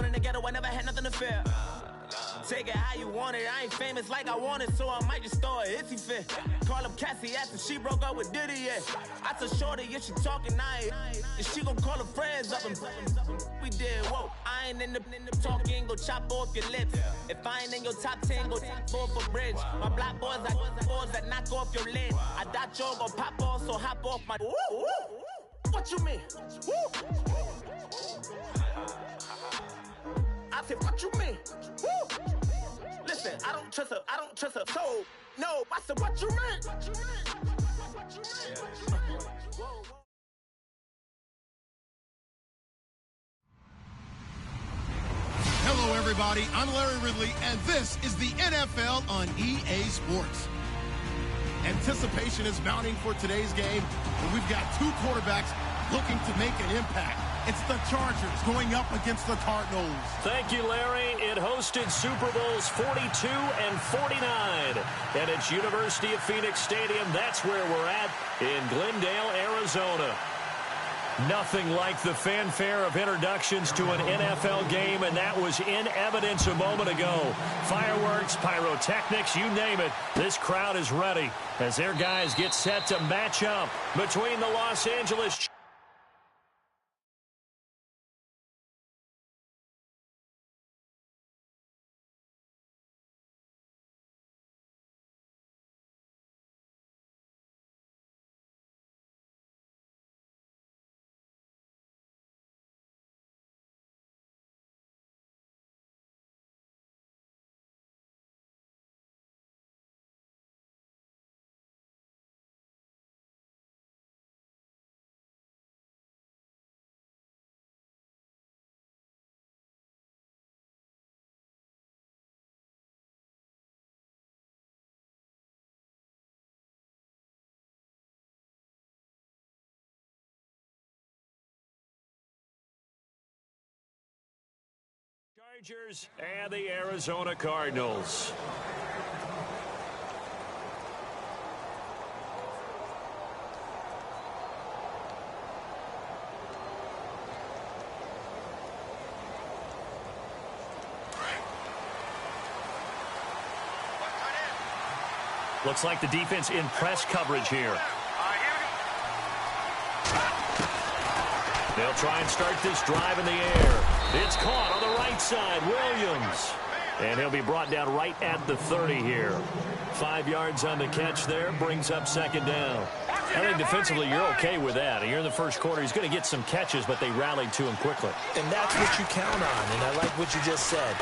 born in the ghetto, I never had nothing to fear. Take it how you want it, I ain't famous like I want it, so I might just throw a hissy fit. Call up Cassie after she broke up with Diddy, yeah. I told Shorty, if she talking, and she gon' call her friends up and we did, whoa. I ain't in the talking, go chop off your lips. If I ain't in your top 10, go top 4 for bridge. My black boys, I boys that knock off your lid. I doubt y'all gon' pop off, so hop off my. What you mean? I said, what you mean? Listen, I don't trust her, so no. I said, what you mean? Hello, everybody. I'm Larry Ridley, and this is the NFL on EA Sports. Anticipation is mounting for today's game, where we've got two quarterbacks looking to make an impact. It's the Chargers going up against the Cardinals. Thank you, Larry. It hosted Super Bowls 42 and 49 at its University of Phoenix Stadium. That's where we're at in Glendale, Arizona. Nothing like the fanfare of introductions to an NFL game, and that was in evidence a moment ago. Fireworks, pyrotechnics, you name it. This crowd is ready as their guys get set to match up between the Los Angeles Chargers and the Arizona Cardinals. Looks like the defense in press coverage here. They'll try and start this drive in the air. It's caught on the right side, Williams. And he'll be brought down right at the 30 here. 5 yards on the catch there, brings up second down. I think defensively you're okay with that. You're in the first quarter. He's going to get some catches, but they rallied to him quickly. And that's what you count on, and I like what you just said.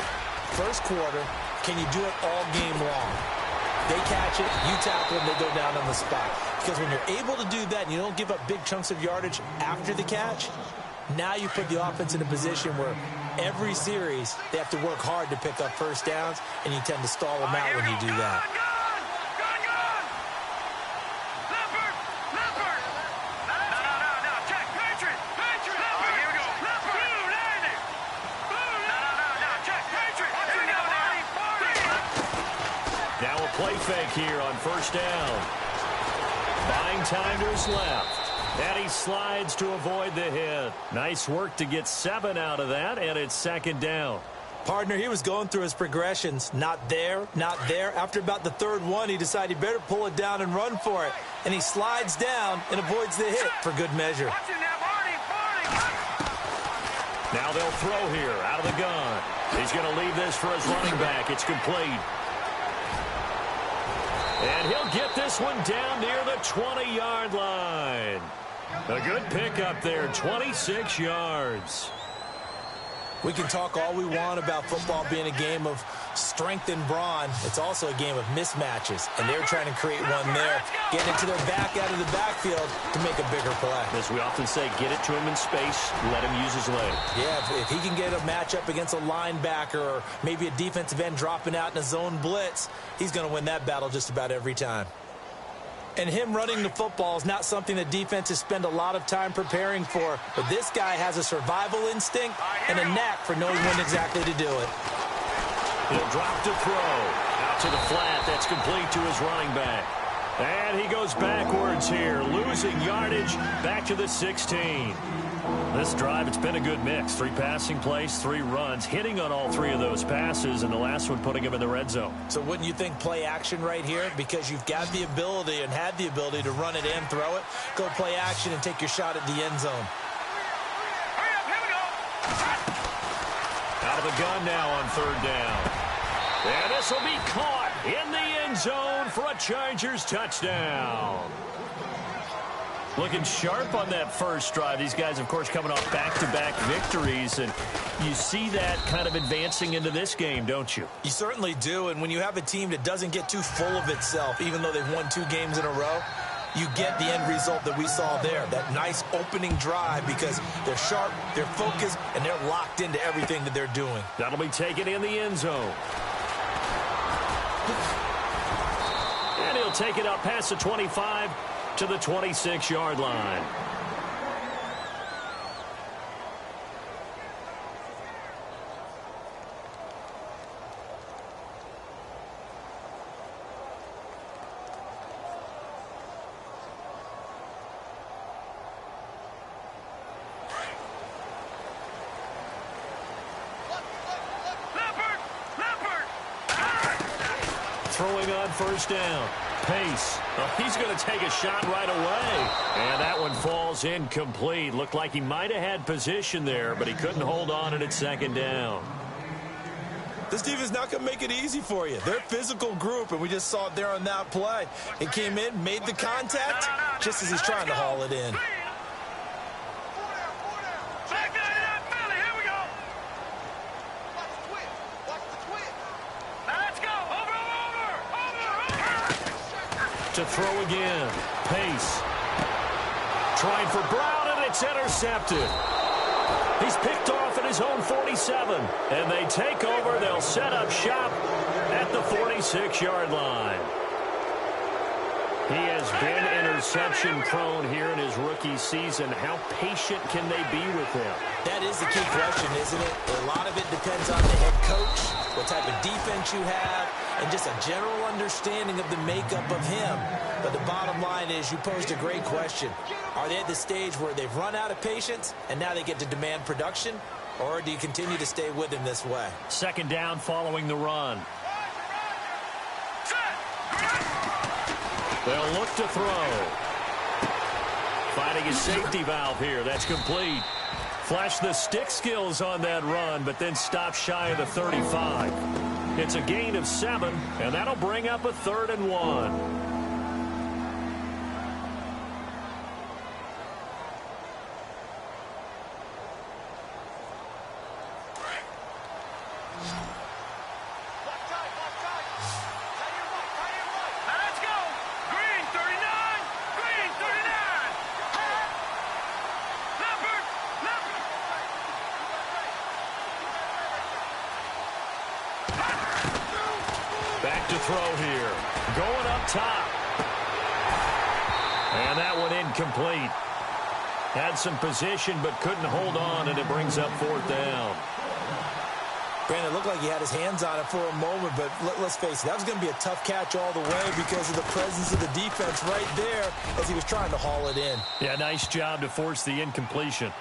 First quarter, can you do it all game long? They catch it, you tackle them, they go down on the spot. Because when you're able to do that and you don't give up big chunks of yardage after the catch, now you put the offense in a position where every series they have to work hard to pick up first downs, and you tend to stall them out when you do that. Now a play fake here on first down. Buying time to his left. And he slides to avoid the hit. Nice work to get 7 out of that, and it's second down. Partner, he was going through his progressions. Not there, not there. After about the third one, he decided he better pull it down and run for it. And he slides down and avoids the hit for good measure. Now they'll throw here out of the gun. He's going to leave this for his running back. It's complete. And he'll get this one down near the 20-yard line. A good pickup there, 26 yards. We can talk all we want about football being a game of strength and brawn. It's also a game of mismatches, and they're trying to create one there, getting it to their back out of the backfield to make a bigger play. As we often say, get it to him in space, let him use his leg. Yeah, if he can get a matchup against a linebacker or maybe a defensive end dropping out in a zone blitz, he's going to win that battle just about every time. And him running the football is not something that defenses spend a lot of time preparing for. But this guy has a survival instinct and a knack for knowing when exactly to do it. He'll drop to throw. Out to the flat. That's complete to his running back. And he goes backwards here, losing yardage back to the 16. This drive, it's been a good mix. 3 passing plays, 3 runs, hitting on all 3 of those passes, and the last one putting him in the red zone. So wouldn't you think play action right here? Because you've got the ability and had the ability to run it and throw it. Go play action and take your shot at the end zone. Out of the gun now on 3rd down. And this will be caught in the end zone for a Chargers touchdown. Looking sharp on that first drive. These guys, of course, coming off back-to-back victories, and you see that kind of advancing into this game, don't you? You certainly do, and when you have a team that doesn't get too full of itself, even though they've won 2 games in a row, you get the end result that we saw there, that nice opening drive, because they're sharp, they're focused, and they're locked into everything that they're doing. That'll be taken in the end zone. And he'll take it up past the 25 to the 26-yard line. Throwing on 1st down. Pace. Oh, he's going to take a shot right away. And that one falls incomplete. Looked like he might have had position there, but he couldn't hold on at 2nd down. This defense not going to make it easy for you. They're a physical group, and we just saw it there on that play. He came in, made the contact, just as he's trying to haul it in. To throw again. Pace. Trying for Brown, and it's intercepted. He's picked off at his own 47. And they take over. They'll set up shop at the 46-yard line. He has been interception-prone here in his rookie season. How patient can they be with him? That is the key question, isn't it? A lot of it depends on the head coach, what type of defense you have, and just a general understanding of the makeup of him. But the bottom line is, you posed a great question. Are they at the stage where they've run out of patience and now they get to demand production? Or do you continue to stay with him this way? 2nd down following the run. They'll look to throw. Finding a safety valve here. That's complete. Flashed the stick skills on that run, but then stopped shy of the 35. It's a gain of 7, and that'll bring up a 3rd and 1. Back to throw here. Going up top. And that one incomplete. Had some position but couldn't hold on, and it brings up 4th down. Brandon, it looked like he had his hands on it for a moment, but let's face it, that was going to be a tough catch all the way because of the presence of the defense right there as he was trying to haul it in. Yeah, nice job to force the incompletion.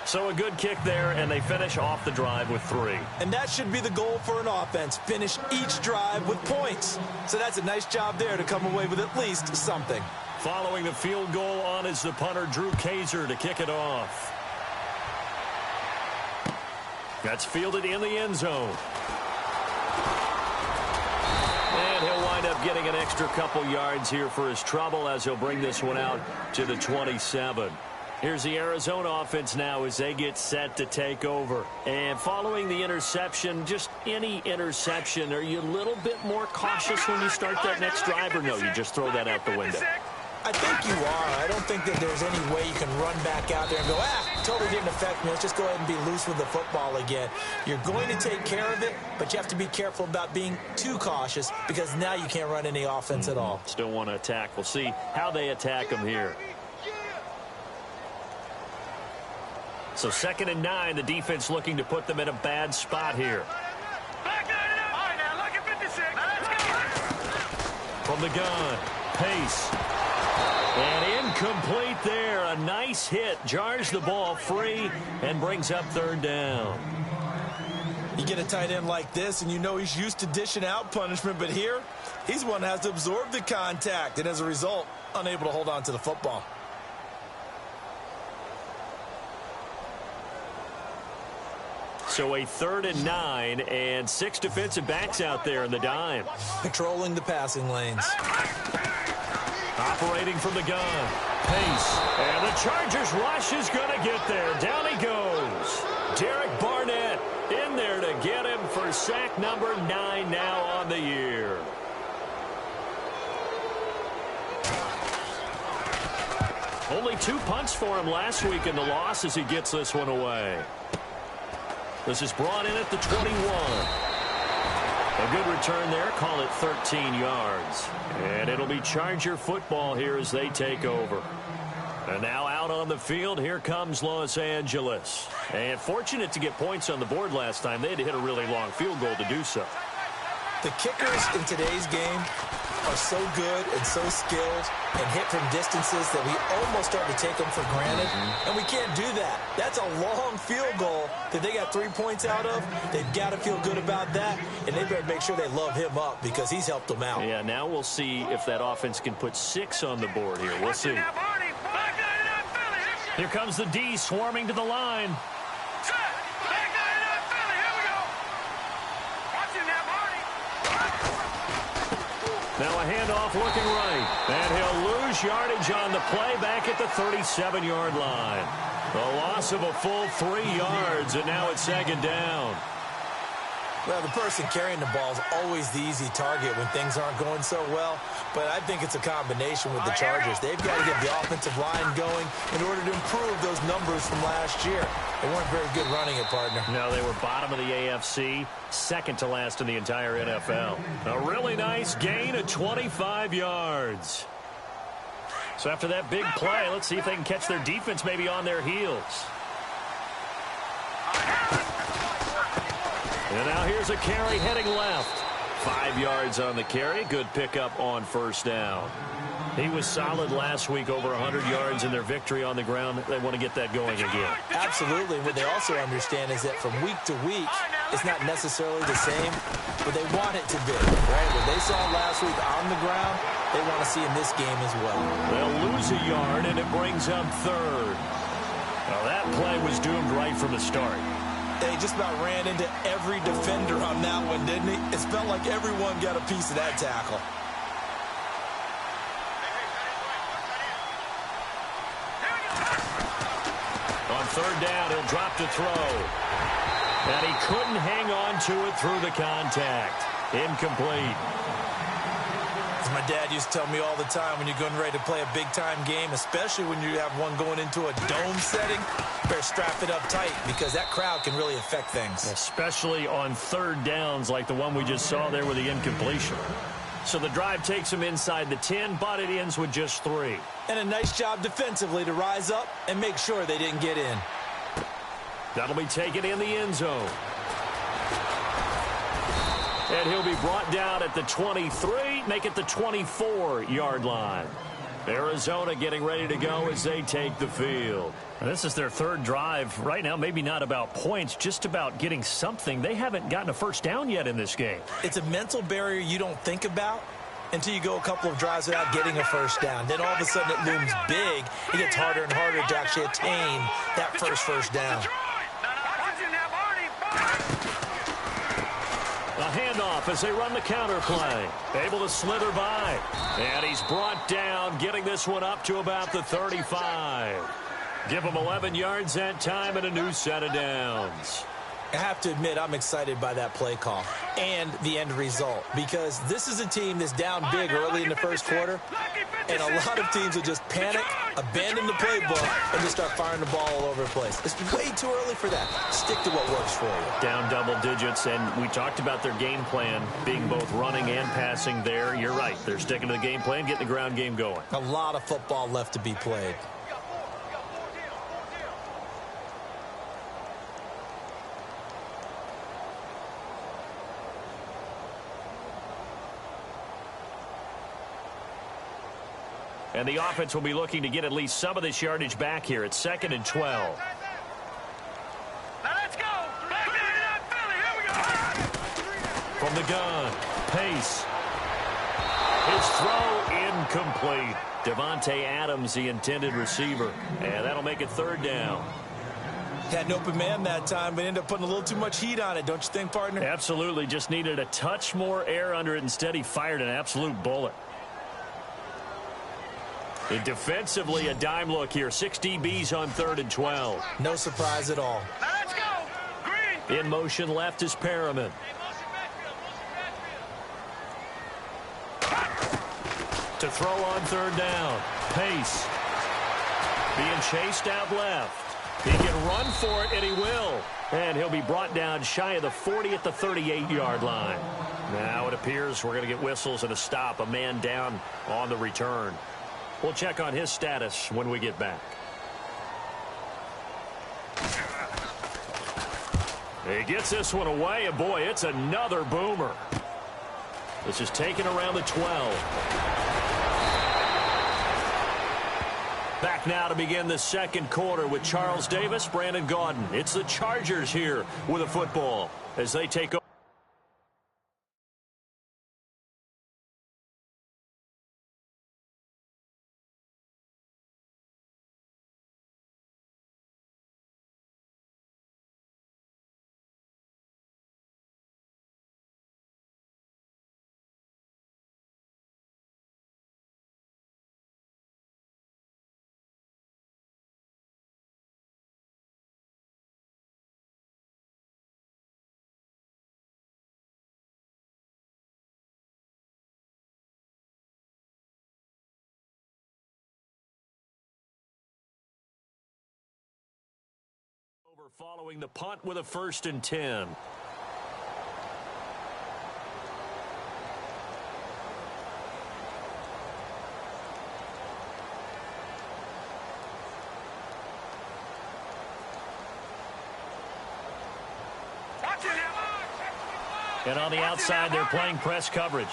So a good kick there, and they finish off the drive with 3. And that should be the goal for an offense, finish each drive with points. So that's a nice job there to come away with at least something. Following the field goal on is the punter, Drew Kaiser, to kick it off. That's fielded in the end zone. And he'll wind up getting an extra couple yards here for his trouble as he'll bring this one out to the 27. Here's the Arizona offense now as they get set to take over. And following the interception, just any interception, are you a little bit more cautious when you start that next drive, or no, you just throw that out the window? I think you are. I don't think that there's any way you can run back out there and go, totally didn't affect me. Let's just go ahead and be loose with the football again. You're going to take care of it, but you have to be careful about being too cautious because now you can't run any offense at all. Still want to attack. We'll see how they attack them here. So 2nd and 9, the defense looking to put them in a bad spot here. From the gun, pace. And incomplete there. A nice hit. Jars the ball free and brings up third down. You get a tight end like this, and you know he's used to dishing out punishment, but here, he's one that has to absorb the contact, and as a result, unable to hold on to the football. So a 3rd and 9, and 6 defensive backs out there in the dime. Controlling the passing lanes. Operating from the gun. Pace. And the Chargers rush is going to get there. Down he goes. Derek Barnett in there to get him for sack number 9 now on the year. Only 2 punts for him last week in the loss as he gets this one away. This is brought in at the 21. A good return there. Call it 13 yards. And it'll be Charger football here as they take over. And now out on the field, here comes Los Angeles. And fortunate to get points on the board last time. They had to hit a really long field goal to do so. The kickers in today's game are so good and so skilled and hit from distances that we almost start to take them for granted. And we can't do that. That's a long field goal that they got 3 points out of. They've got to feel good about that, and they better make sure they love him up because he's helped them out. Yeah, now we'll see if that offense can put 6 on the board here. We'll see. Here comes the D swarming to the line. Now a handoff looking right. And he'll lose yardage on the play back at the 37-yard line. A loss of a full 3 yards, and now it's 2nd down. Well, the person carrying the ball is always the easy target when things aren't going so well. But I think it's a combination with the Chargers. They've got to get the offensive line going in order to improve those numbers from last year. They weren't very good running it, partner. No, they were bottom of the AFC, 2nd to last in the entire NFL. A really nice gain of 25 yards. So after that big play, let's see if they can catch their defense maybe on their heels. And now here's a carry heading left. 5 yards on the carry. Good pickup on 1st down. He was solid last week, over 100 yards in their victory on the ground. They want to get that going again. Absolutely. What they also understand is that from week to week, it's not necessarily the same, but they want it to be. Right? What they saw last week on the ground, they want to see in this game as well. They'll lose a yard, and it brings up 3rd. Now that play was doomed right from the start. They just about ran into every defender on that one, didn't he? It felt like everyone got a piece of that tackle. On 3rd down, he'll drop to throw. And he couldn't hang on to it through the contact. Incomplete. As my dad used to tell me all the time, when you're getting ready to play a big-time game, especially when you have one going into a dome setting, better strap it up tight because that crowd can really affect things. Especially on 3rd downs like the one we just saw there with the incompletion. So the drive takes him inside the 10, but it ends with just 3. And a nice job defensively to rise up and make sure they didn't get in. That'll be taken in the end zone. And he'll be brought down at the 23, make it the 24-yard line. Arizona getting ready to go as they take the field. And this is their 3rd drive. Right now, maybe not about points, just about getting something. They haven't gotten a 1st down yet in this game. It's a mental barrier you don't think about until you go a couple of drives without getting a 1st down. Then all of a sudden it looms big. It gets harder and harder to actually attain that first down. A handoff as they run the counter play. Able to slither by. And he's brought down, getting this one up to about the 35. Give him 11 yards that time and a new set of downs. I have to admit, I'm excited by that play call and the end result because this is a team that's down big early in the 1st quarter, and a lot of teams will just panic, abandon the playbook, and just start firing the ball all over the place. It's way too early for that. Stick to what works for you. Down double digits, and we talked about their game plan being both running and passing there. You're right. They're sticking to the game plan, getting the ground game going. A lot of football left to be played. And the offense will be looking to get at least some of this yardage back here. It's 2nd and 12. Let's go. Here we go. From the gun, Pace. His throw incomplete. Devontae Adams, the intended receiver. And that'll make it 3rd down. Had an open man that time, but ended up putting a little too much heat on it, don't you think, partner? Absolutely. Just needed a touch more air under it. Instead, he fired an absolute bullet. And defensively, a dime look here. 6 DBs on 3rd and 12. No surprise at all. Let's go. Green. In motion left is Perriman. To throw on 3rd down. Pace. Being chased out left. He can run for it, and he will. And he'll be brought down shy of the 40 at the 38-yard line. Now it appears we're going to get whistles and a stop. A man down on the return. We'll check on his status when we get back. He gets this one away, and boy, it's another boomer. This is taken around the 12. Back now to begin the 2nd quarter with Charles Davis, Brandon Gaudin. It's the Chargers here with a football as they take over. Following the punt with a 1st and 10. And on the outside, they're playing press coverage.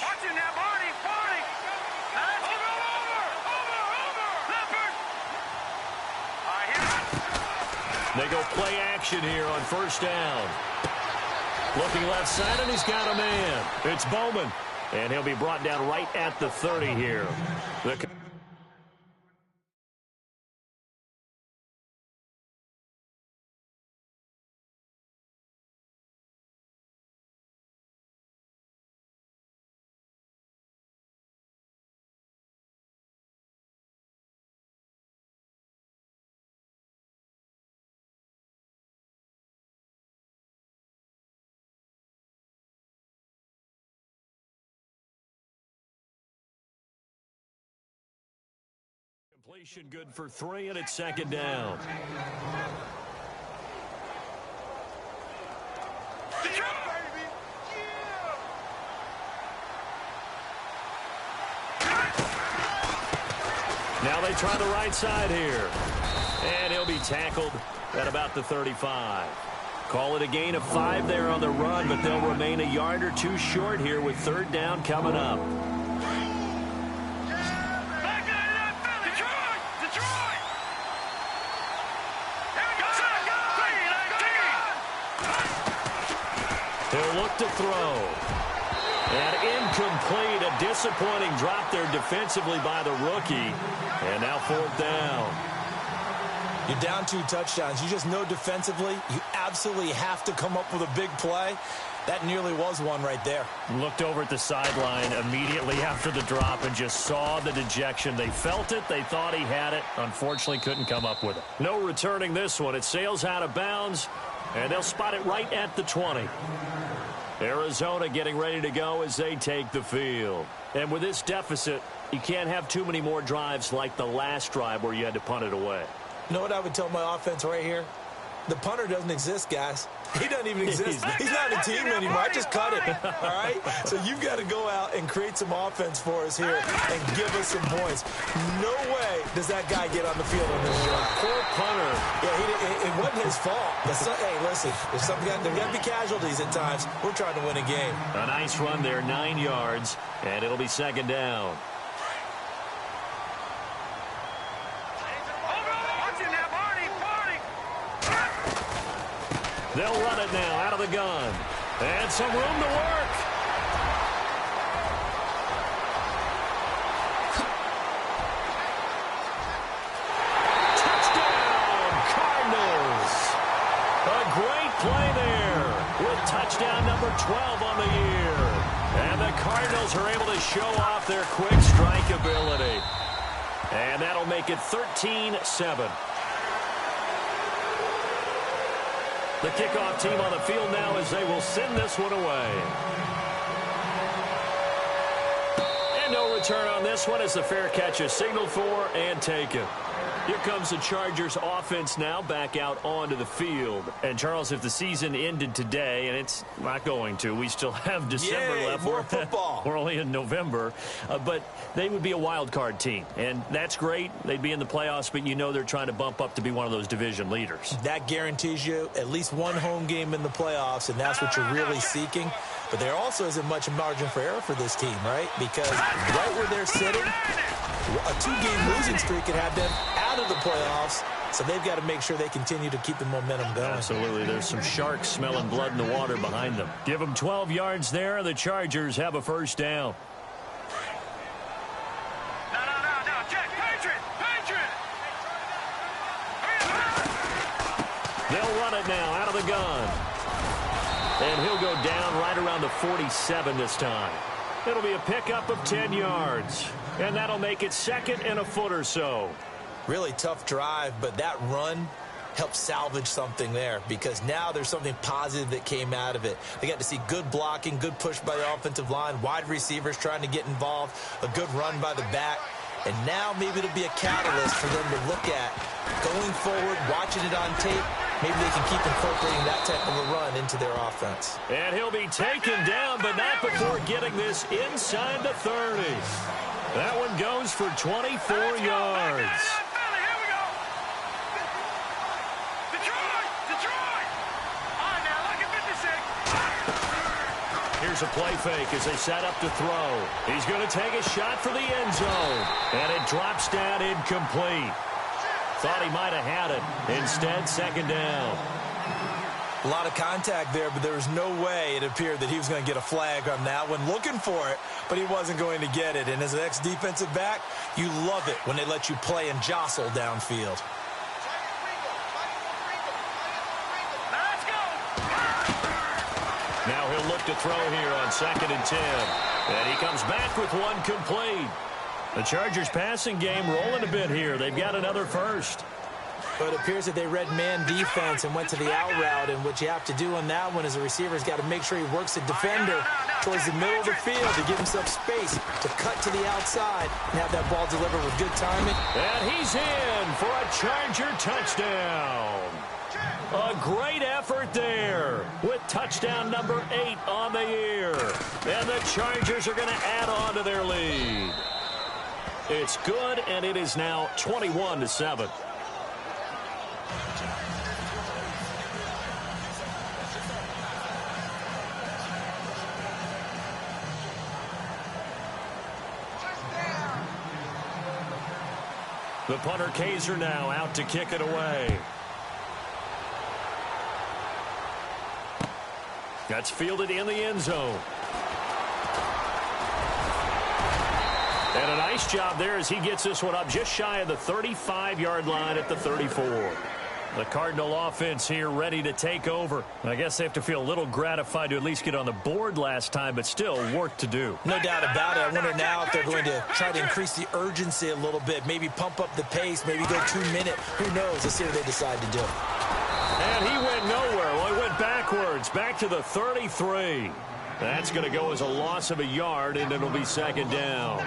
They go play action here on 1st down. Looking left side, and he's got a man. It's Bowman. And he'll be brought down right at the 30 here. Completion good for 3, and it's 2nd down. Now they try the right side here. And he'll be tackled at about the 35. Call it a gain of 5 there on the run, but they'll remain a yard or 2 short here with 3rd down coming up. They'll look to throw. And incomplete. A disappointing drop there defensively by the rookie. And now 4th down. You're down 2 touchdowns. You just know defensively you absolutely have to come up with a big play. That nearly was one right there. Looked over at the sideline immediately after the drop and just saw the dejection. They felt it. They thought he had it. Unfortunately, couldn't come up with it. No returning this one. It sails out of bounds, and they'll spot it right at the 20. Arizona getting ready to go as they take the field. And with this deficit, you can't have too many more drives like the last drive where you had to punt it away. You know what I would tell my offense right here? The punter doesn't exist, guys. He doesn't even exist. He's not a team anymore. I just cut him, all right? So you've got to go out and create some offense for us here and give us some points. No way does that guy get on the field on this drive. Poor punter. Yeah, it wasn't his fault. Hey, listen, there's got to be casualties at times. We're trying to win a game. A nice run there, 9 yards, and it'll be 2nd down. They'll run it now out of the gun. And some room to work. Touchdown, Cardinals. A great play there with touchdown number 12 on the year. And the Cardinals are able to show off their quick strike ability. And that'll make it 13-7. The kickoff team on the field now as they will send this one away. And no return on this one as the fair catch is signaled for and taken. Here comes the Chargers offense now back out onto the field. And, Charles, if the season ended today, and it's not going to, we still have December left. More football. We're only in November. But they would be a wild card team. And that's great. They'd be in the playoffs, but you know they're trying to bump up to be one of those division leaders. That guarantees you at least one home game in the playoffs, and that's what you're really seeking. But there also isn't much margin for error for this team, right? Because right where they're sitting, a two-game losing streak could have them out of the playoffs, so they've got to make sure they continue to keep the momentum going. Absolutely. There's some sharks smelling blood in the water behind them. Give them 12 yards there. The Chargers have a first down. No. Check. Patriot. They'll run it now out of the gun. And he'll go down right around the 47 this time. It'll be a pickup of 10 yards. And that'll make it second and a foot or so. Really tough drive, but that run helped salvage something there because now there's something positive that came out of it. They got to see good blocking, good push by the offensive line, wide receivers trying to get involved, a good run by the back. And now maybe it'll be a catalyst for them to look at going forward, watching it on tape. Maybe they can keep incorporating that type of a run into their offense. And he'll be taken down, but not before getting this inside the 30. That one goes for 24 yards. Here we go. Detroit. All right, now, look at 56. Here's a play fake as they set up to throw. He's going to take a shot for the end zone. And it drops down incomplete. Thought he might have had it. Instead, second down. A lot of contact there, but there was no way it appeared that he was going to get a flag on that one. Looking for it, but he wasn't going to get it. And as an ex-defensive back, you love it when they let you play and jostle downfield. Let's go. Now he'll look to throw here on 2nd and 10. And he comes back with one complete. The Chargers passing game rolling a bit here. They've got another first. But it appears that they read man defense and went to the out route, and what you have to do on that one is the receiver's got to make sure he works the defender towards the middle of the field to give himself space to cut to the outside and have that ball delivered with good timing. And he's in for a Charger touchdown. A great effort there with touchdown number 8 on the year. And the Chargers are going to add on to their lead. It's good, and it is now 21-7. The punter Kaiser now out to kick it away. That's fielded in the end zone. And a nice job there as he gets this one up just shy of the 35-yard line at the 34. The Cardinal offense here ready to take over. I guess they have to feel a little gratified to at least get on the board last time, but still work to do. No doubt about it. I wonder now if they're going to try to increase the urgency a little bit, maybe pump up the pace, maybe go 2-minute. Who knows? Let's see what they decide to do. And he went nowhere. Well, he went backwards, back to the 33. That's going to go as a loss of a yard, and it'll be second down.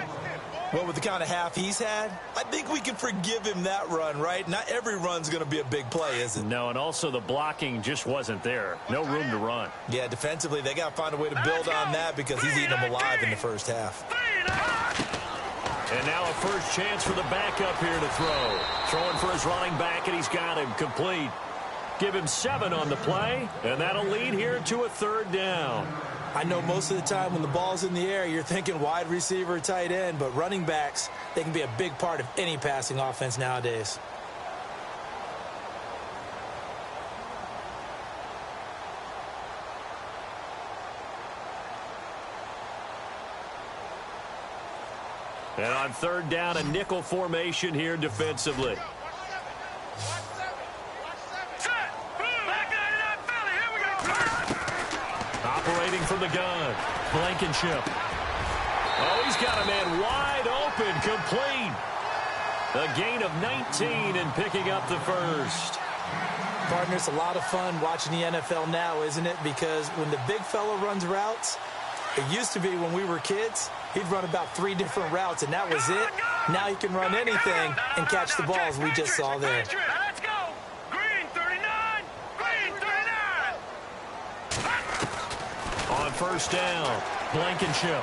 Well, with the kind of half he's had, I think we can forgive him that run, right? Not every run's going to be a big play, is it? No, and also the blocking just wasn't there. No room to run. Yeah, defensively, they got to find a way to build on that because he's eating them alive in the first half. And now a first chance for the backup here to throw. Throwing for his running back, and he's got him complete. Give him 7 on the play, and that'll lead here to a third down. I know most of the time when the ball's in the air, you're thinking wide receiver, tight end, but running backs, they can be a big part of any passing offense nowadays. And on third down, a nickel formation here defensively. Operating from the gun, Blankenship. Oh, he's got a man wide open, complete. A gain of 19 and picking up the first. Partner, it's a lot of fun watching the NFL now, isn't it? Because when the big fella runs routes, it used to be when we were kids, he'd run about 3 different routes, and that was it. Now he can run anything and catch the balls we just saw there. Let's go. Green 39. Green 39. On first down, Blankenship.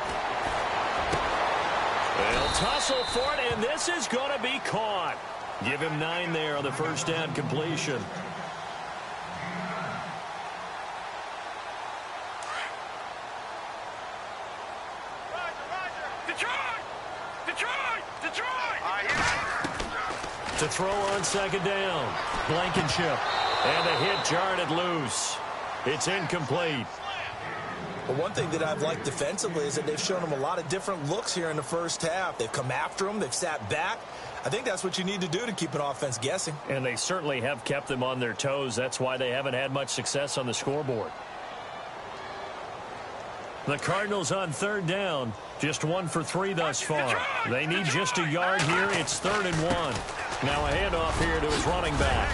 They'll tussle for it, and this is going to be caught. Give him 9 there on the first down completion. To throw on second down, Blankenship. And the hit jarred it loose. It's incomplete. Well, one thing that I've liked defensively is that they've shown him a lot of different looks here in the first half. They've come after him. They've sat back. I think that's what you need to do to keep an offense guessing. And they certainly have kept them on their toes. That's why they haven't had much success on the scoreboard. The Cardinals on third down, just 1 for 3 thus far. They need just a yard here. It's 3rd and 1. Now a handoff here to his running back.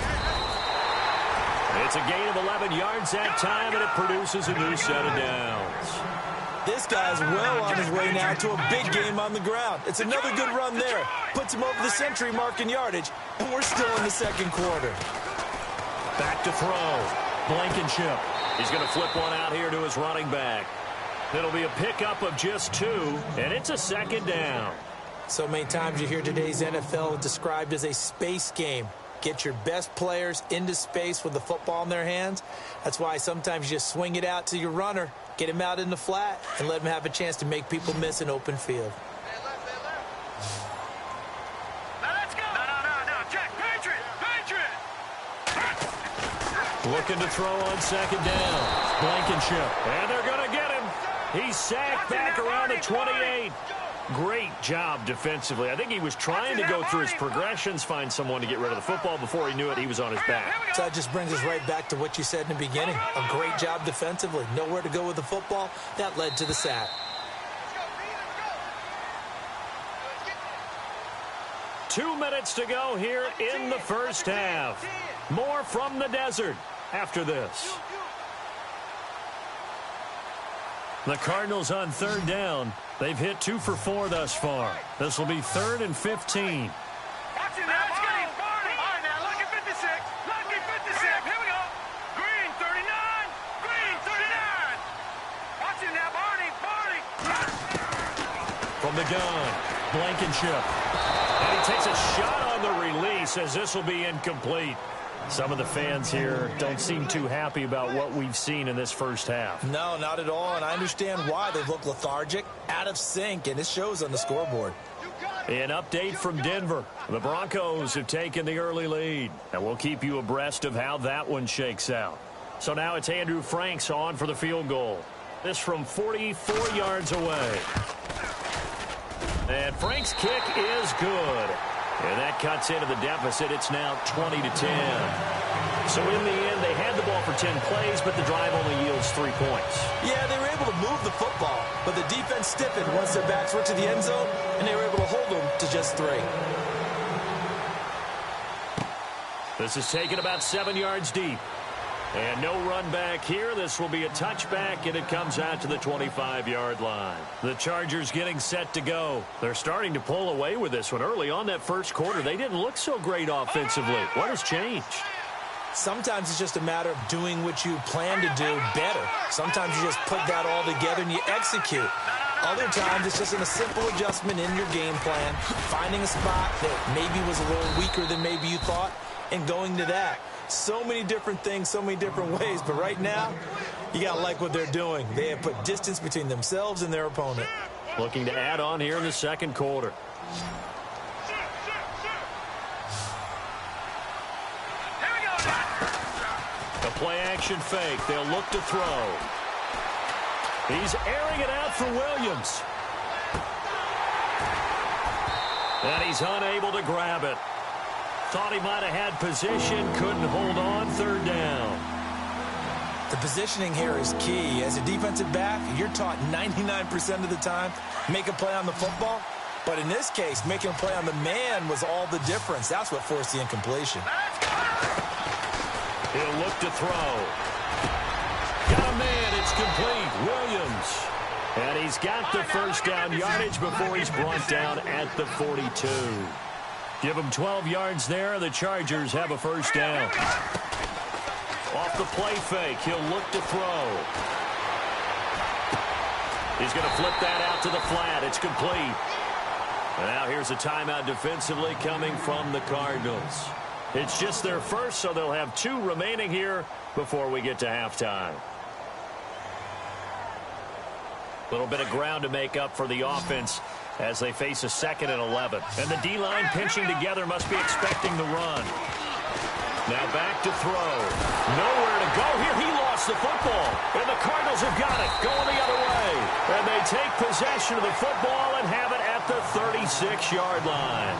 It's a gain of 11 yards that time, and it produces a new set of downs. This guy's well on his way now to a big game on the ground. It's another good run there. Puts him over the century mark in yardage, and we're still in the second quarter. Back to throw. Blankenship. He's going to flip one out here to his running back. It'll be a pickup of just 2, and it's a second down. So many times you hear today's NFL described as a space game. Get your best players into space with the football in their hands. That's why sometimes you just swing it out to your runner, get him out in the flat, and let him have a chance to make people miss an open field. Now let's go. No. Check. Patriot. Looking to throw on second down. Blankenship. And they're going to get him. He's sacked back around the 28. Great job defensively. I think he was trying to go through his progressions, find someone to get rid of the football. Before he knew it, he was on his back. So that just brings us right back to what you said in the beginning. A great job defensively. Nowhere to go with the football. That led to the sack. Two minutes to go here in the first half. More from the desert after this. The Cardinals on third down. They've hit 2 for 4 thus far. This will be 3rd and 15. Watch it now. Let's go. All right, now look at 56. Look at 56. Here we go. Green 39. Green 39. Watch it now, Barney. From the gun, Blankenship. And he takes a shot on the release as this will be incomplete. Some of the fans here don't seem too happy about what we've seen in this first half. No, not at all, and I understand why. They look lethargic, out of sync, and it shows on the scoreboard. An update from Denver. The Broncos have taken the early lead, and we'll keep you abreast of how that one shakes out. So now it's Andrew Franks on for the field goal. This from 44 yards away. And Frank's kick is good. And that cuts into the deficit. It's now 20-10. So in the end, they had the ball for 10 plays, but the drive only yields 3 points. Yeah, they were able to move the football, but the defense stiffened once their backs were to the end zone, and they were able to hold them to just 3. This is taken about 7 yards deep. And no run back here. This will be a touchback, and it comes out to the 25-yard line. The Chargers getting set to go. They're starting to pull away with this one. Early on that first quarter, they didn't look so great offensively. What has changed? Sometimes it's just a matter of doing what you plan to do better. Sometimes you just put that all together and you execute. Other times it's just a simple adjustment in your game plan, finding a spot that maybe was a little weaker than maybe you thought, and going to that. So many different things, so many different ways. But right now, you got to like what they're doing. They have put distance between themselves and their opponent. Looking to add on here in the second quarter. The play-action fake. They'll look to throw. He's airing it out for Williams. And he's unable to grab it. Thought he might have had position, couldn't hold on, third down. The positioning here is key. As a defensive back, you're taught 99% of the time, make a play on the football. But in this case, making a play on the man was all the difference. That's what forced the incompletion. He'll look to throw. Got a man, it's complete. Williams. And he's got the first down yardage before he's brought down at the 42. Give him 12 yards there. The Chargers have a first down. Off the play fake, he'll look to throw. He's going to flip that out to the flat. It's complete. Now here's a timeout defensively coming from the Cardinals. It's just their first, so they'll have 2 remaining here before we get to halftime. A little bit of ground to make up for the offense as they face a 2nd and 11. And the D-line pinching together must be expecting the run. Now back to throw. Nowhere to go here. He lost the football. And the Cardinals have got it. Going the other way. And they take possession of the football and have it at the 36-yard line.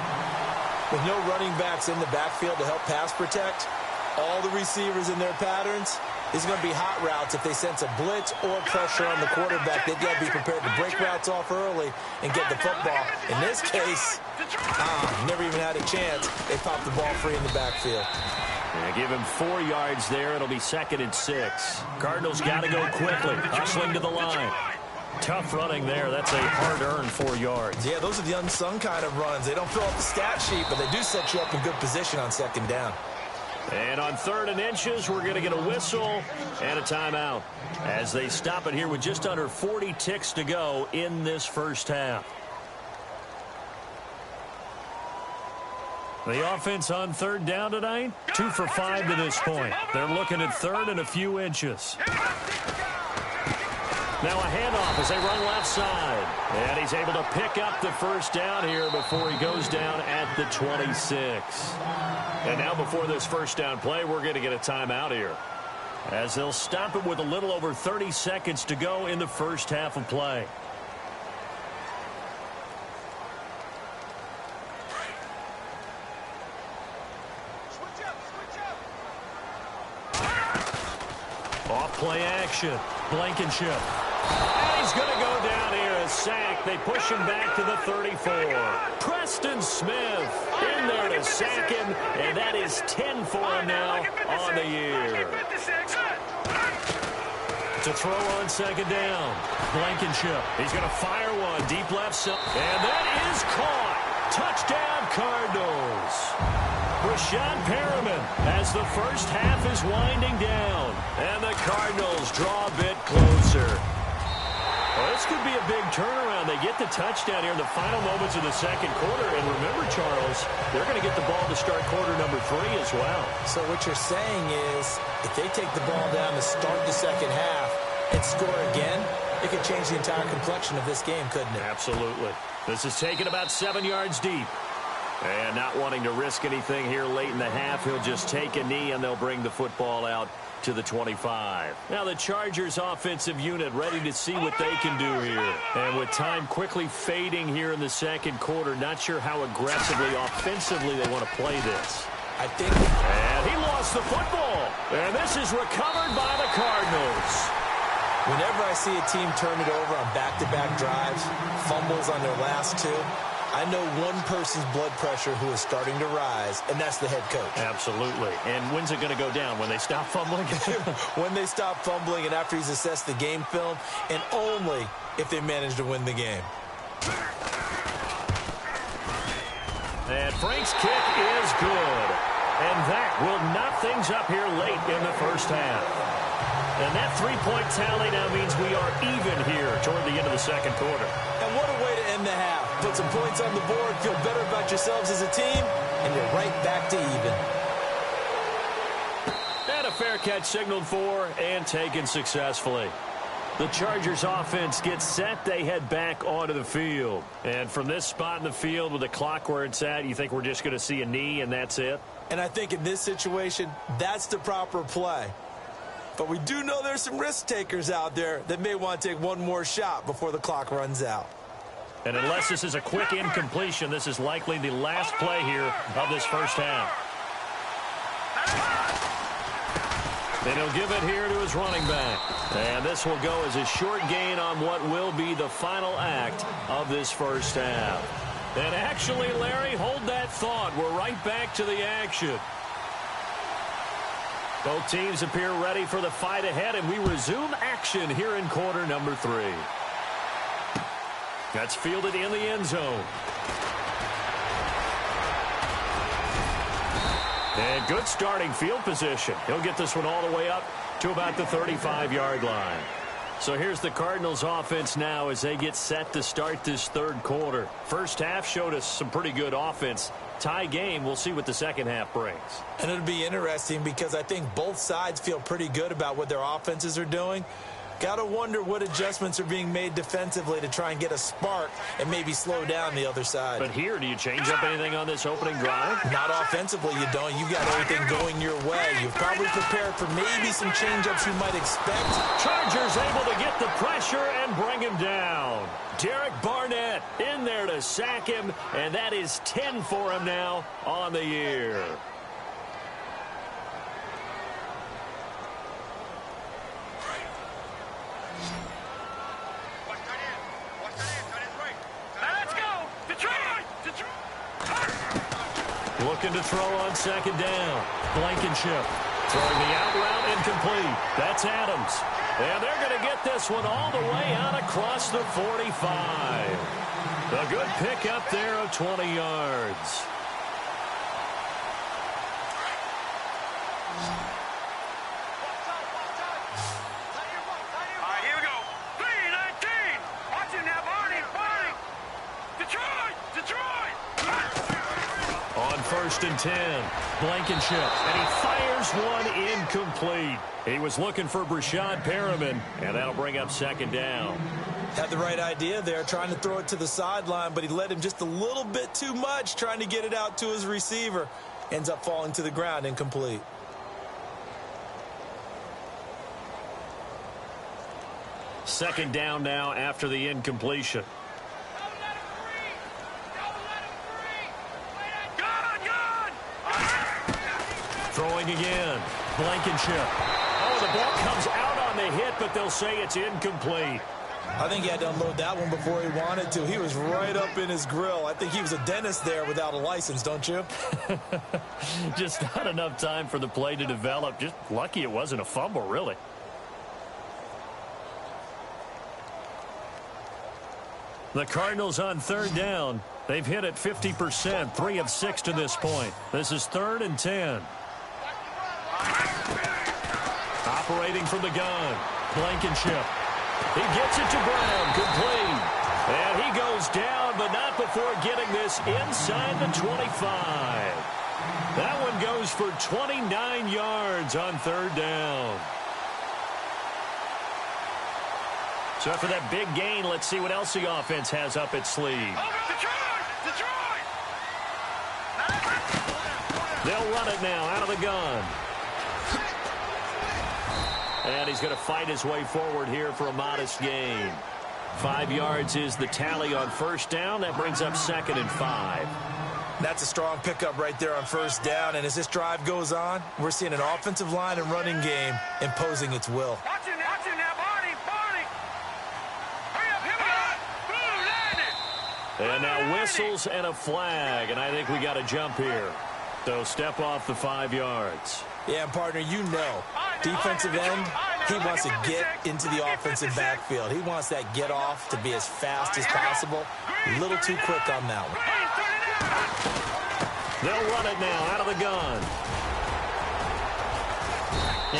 With no running backs in the backfield to help pass protect, all the receivers in their patterns, it's going to be hot routes. If they sense a blitz or pressure on the quarterback, they've got to be prepared to break routes off early and get the football. In this case, never even had a chance. They popped the ball free in the backfield. Yeah, give him 4 yards there. It'll be 2nd and 6. Cardinals got to go quickly. Hustling to the line. Tough running there. That's a hard-earned 4 yards. Yeah, those are the unsung kind of runs. They don't fill up the stat sheet, but they do set you up in good position on 2nd down. And on 3rd and inches, we're going to get a whistle and a timeout as they stop it here with just under 40 ticks to go in this first half. The offense on 3rd down tonight, 2 for 5 to this point. They're looking at 3rd and a few inches. Now a handoff as they run left side. And he's able to pick up the first down here before he goes down at the 26. And now before this first down play, we're going to get a timeout here, as they'll stop it with a little over 30 seconds to go in the first half of play. Off play action. Blankenship. And he's going to go down here, a sack. They push him back to the 34. Preston Smith in there to sack him, and that is 10 for him now on the year. To throw on 2nd down. Blankenship. He's going to fire one deep left side. And that is caught. Touchdown, Cardinals. Rashawn Perriman as the first half is winding down. And the Cardinals draw a bit closer. Well, this could be a big turnaround. They get the touchdown here in the final moments of the 2nd quarter. And remember, Charles, they're going to get the ball to start quarter number 3 as well. So what you're saying is, if they take the ball down to start the 2nd half and score again, it could change the entire complexion of this game, couldn't it? Absolutely. This is taken about 7 yards deep. And not wanting to risk anything here late in the half, he'll just take a knee and they'll bring the football out to the 25. Now the Chargers offensive unit ready to see what they can do here. And with time quickly fading here in the 2nd quarter, not sure how aggressively, offensively they want to play this. I think. And he lost the football. And this is recovered by the Cardinals. Whenever I see a team turn it over on back-to-back drives, fumbles on their last 2, I know one person's blood pressure who is starting to rise, and that's the head coach. Absolutely. And when's it going to go down? When they stop fumbling? When they stop fumbling and after he's assessed the game film, and only if they manage to win the game. And Frank's kick is good. And that will knock things up here late in the first half. And that 3-point tally now means we are even here toward the end of the 2nd quarter. And what a way to end the half. Put some points on the board, feel better about yourselves as a team, and you're right back to even. And a fair catch signaled for and taken successfully. The Chargers offense gets set. They head back onto the field. And from this spot in the field with the clock where it's at, you think we're just going to see a knee and that's it? And I think in this situation, that's the proper play. But we do know there's some risk takers out there that may want to take one more shot before the clock runs out. And unless this is a quick incompletion, this is likely the last play here of this first half. And he'll give it here to his running back. And this will go as a short gain on what will be the final act of this first half. And actually, Larry, hold that thought. We're right back to the action. Both teams appear ready for the fight ahead, and we resume action here in quarter number 3. That's fielded in the end zone. And good starting field position. He'll get this one all the way up to about the 35-yard line. So here's the Cardinals offense now as they get set to start this third quarter. First half showed us some pretty good offense. Tie game, we'll see what the second half brings. And it'll be interesting because I think both sides feel pretty good about what their offenses are doing. Got to wonder what adjustments are being made defensively to try and get a spark and maybe slow down the other side. But here, do you change up anything on this opening drive? Not offensively, you don't. You've got everything going your way. You've probably prepared for maybe some change-ups you might expect. Chargers able to get the pressure and bring him down. Derek Barnett in there to sack him, and that is 10 for him now on the year. Looking to throw on second down. Blankenship throwing the out route incomplete. That's Adams. And they're going to get this one all the way out across the 45. A good pickup there of 20 yards. All right, here we go. 3-19. Watch him now, Barney. Detroit. On 1st and 10, Blankenship, and he fires one incomplete. He was looking for Brashad Perriman, and that'll bring up second down. Had the right idea there, trying to throw it to the sideline, but he led him just a little bit too much, trying to get it out to his receiver. Ends up falling to the ground, incomplete. Second down now after the incompletion. Throwing again. Blankenship. Oh, the ball comes out on the hit, but they'll say it's incomplete. I think he had to unload that one before he wanted to. He was right up in his grill. I think he was a dentist there without a license, don't you? Just not enough time for the play to develop. Just lucky it wasn't a fumble, really. The Cardinals on third down. They've hit it 50%, 3 of 6 to this point. This is 3rd and 10. Operating from the gun, Blankenship. He gets it to Brown, complete. And he goes down, but not before getting this inside the 25. That one goes for 29 yards on third down. So after that big gain, let's see what else the offense has up its sleeve. Detroit! They'll run it now out of the gun. And he's going to fight his way forward here for a modest gain. 5 yards is the tally on first down. That brings up 2nd and 5. That's a strong pickup right there on first down. And as this drive goes on, we're seeing an offensive line and running game imposing its will. Watch him now, Barney. Hurry up, here we go. And now whistles and a flag. And I think we got to jump here. So step off the 5 yards. Yeah, and partner, you know, defensive end, he wants to get into the offensive backfield. He wants that get off to be as fast as possible. A little too quick on that one. They'll run it now out of the gun.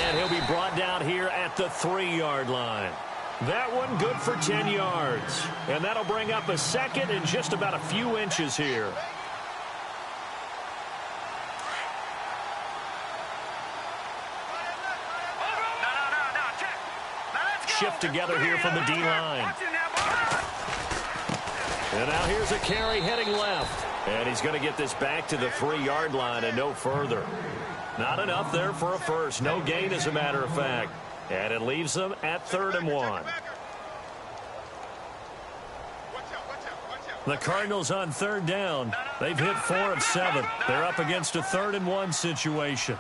And he'll be brought down here at the 3-yard line. That one good for 10 yards. And that'll bring up a 2nd and just about a few inches here. Shift together here from the D-line. And now here's a carry heading left. And he's going to get this back to the 3-yard line and no further. Not enough there for a first. No gain, as a matter of fact. And it leaves them at 3rd and 1. The Cardinals on third down. They've hit 4 of 7. They're up against a 3rd-and-1 situation.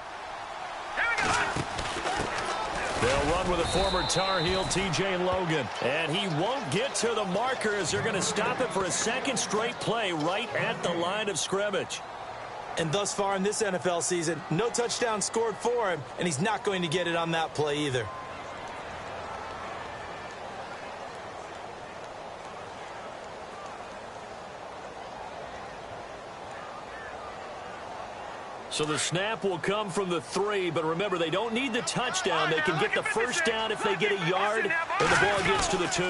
They'll run with a former Tar Heel, T.J. Logan. And he won't get to the marker as they're going to stop it for a second straight play right at the line of scrimmage. And thus far in this NFL season, no touchdown scored for him, and he's not going to get it on that play either. So the snap will come from the 3, but remember, they don't need the touchdown. They can get the first down if they get a yard, and the ball gets to the 2.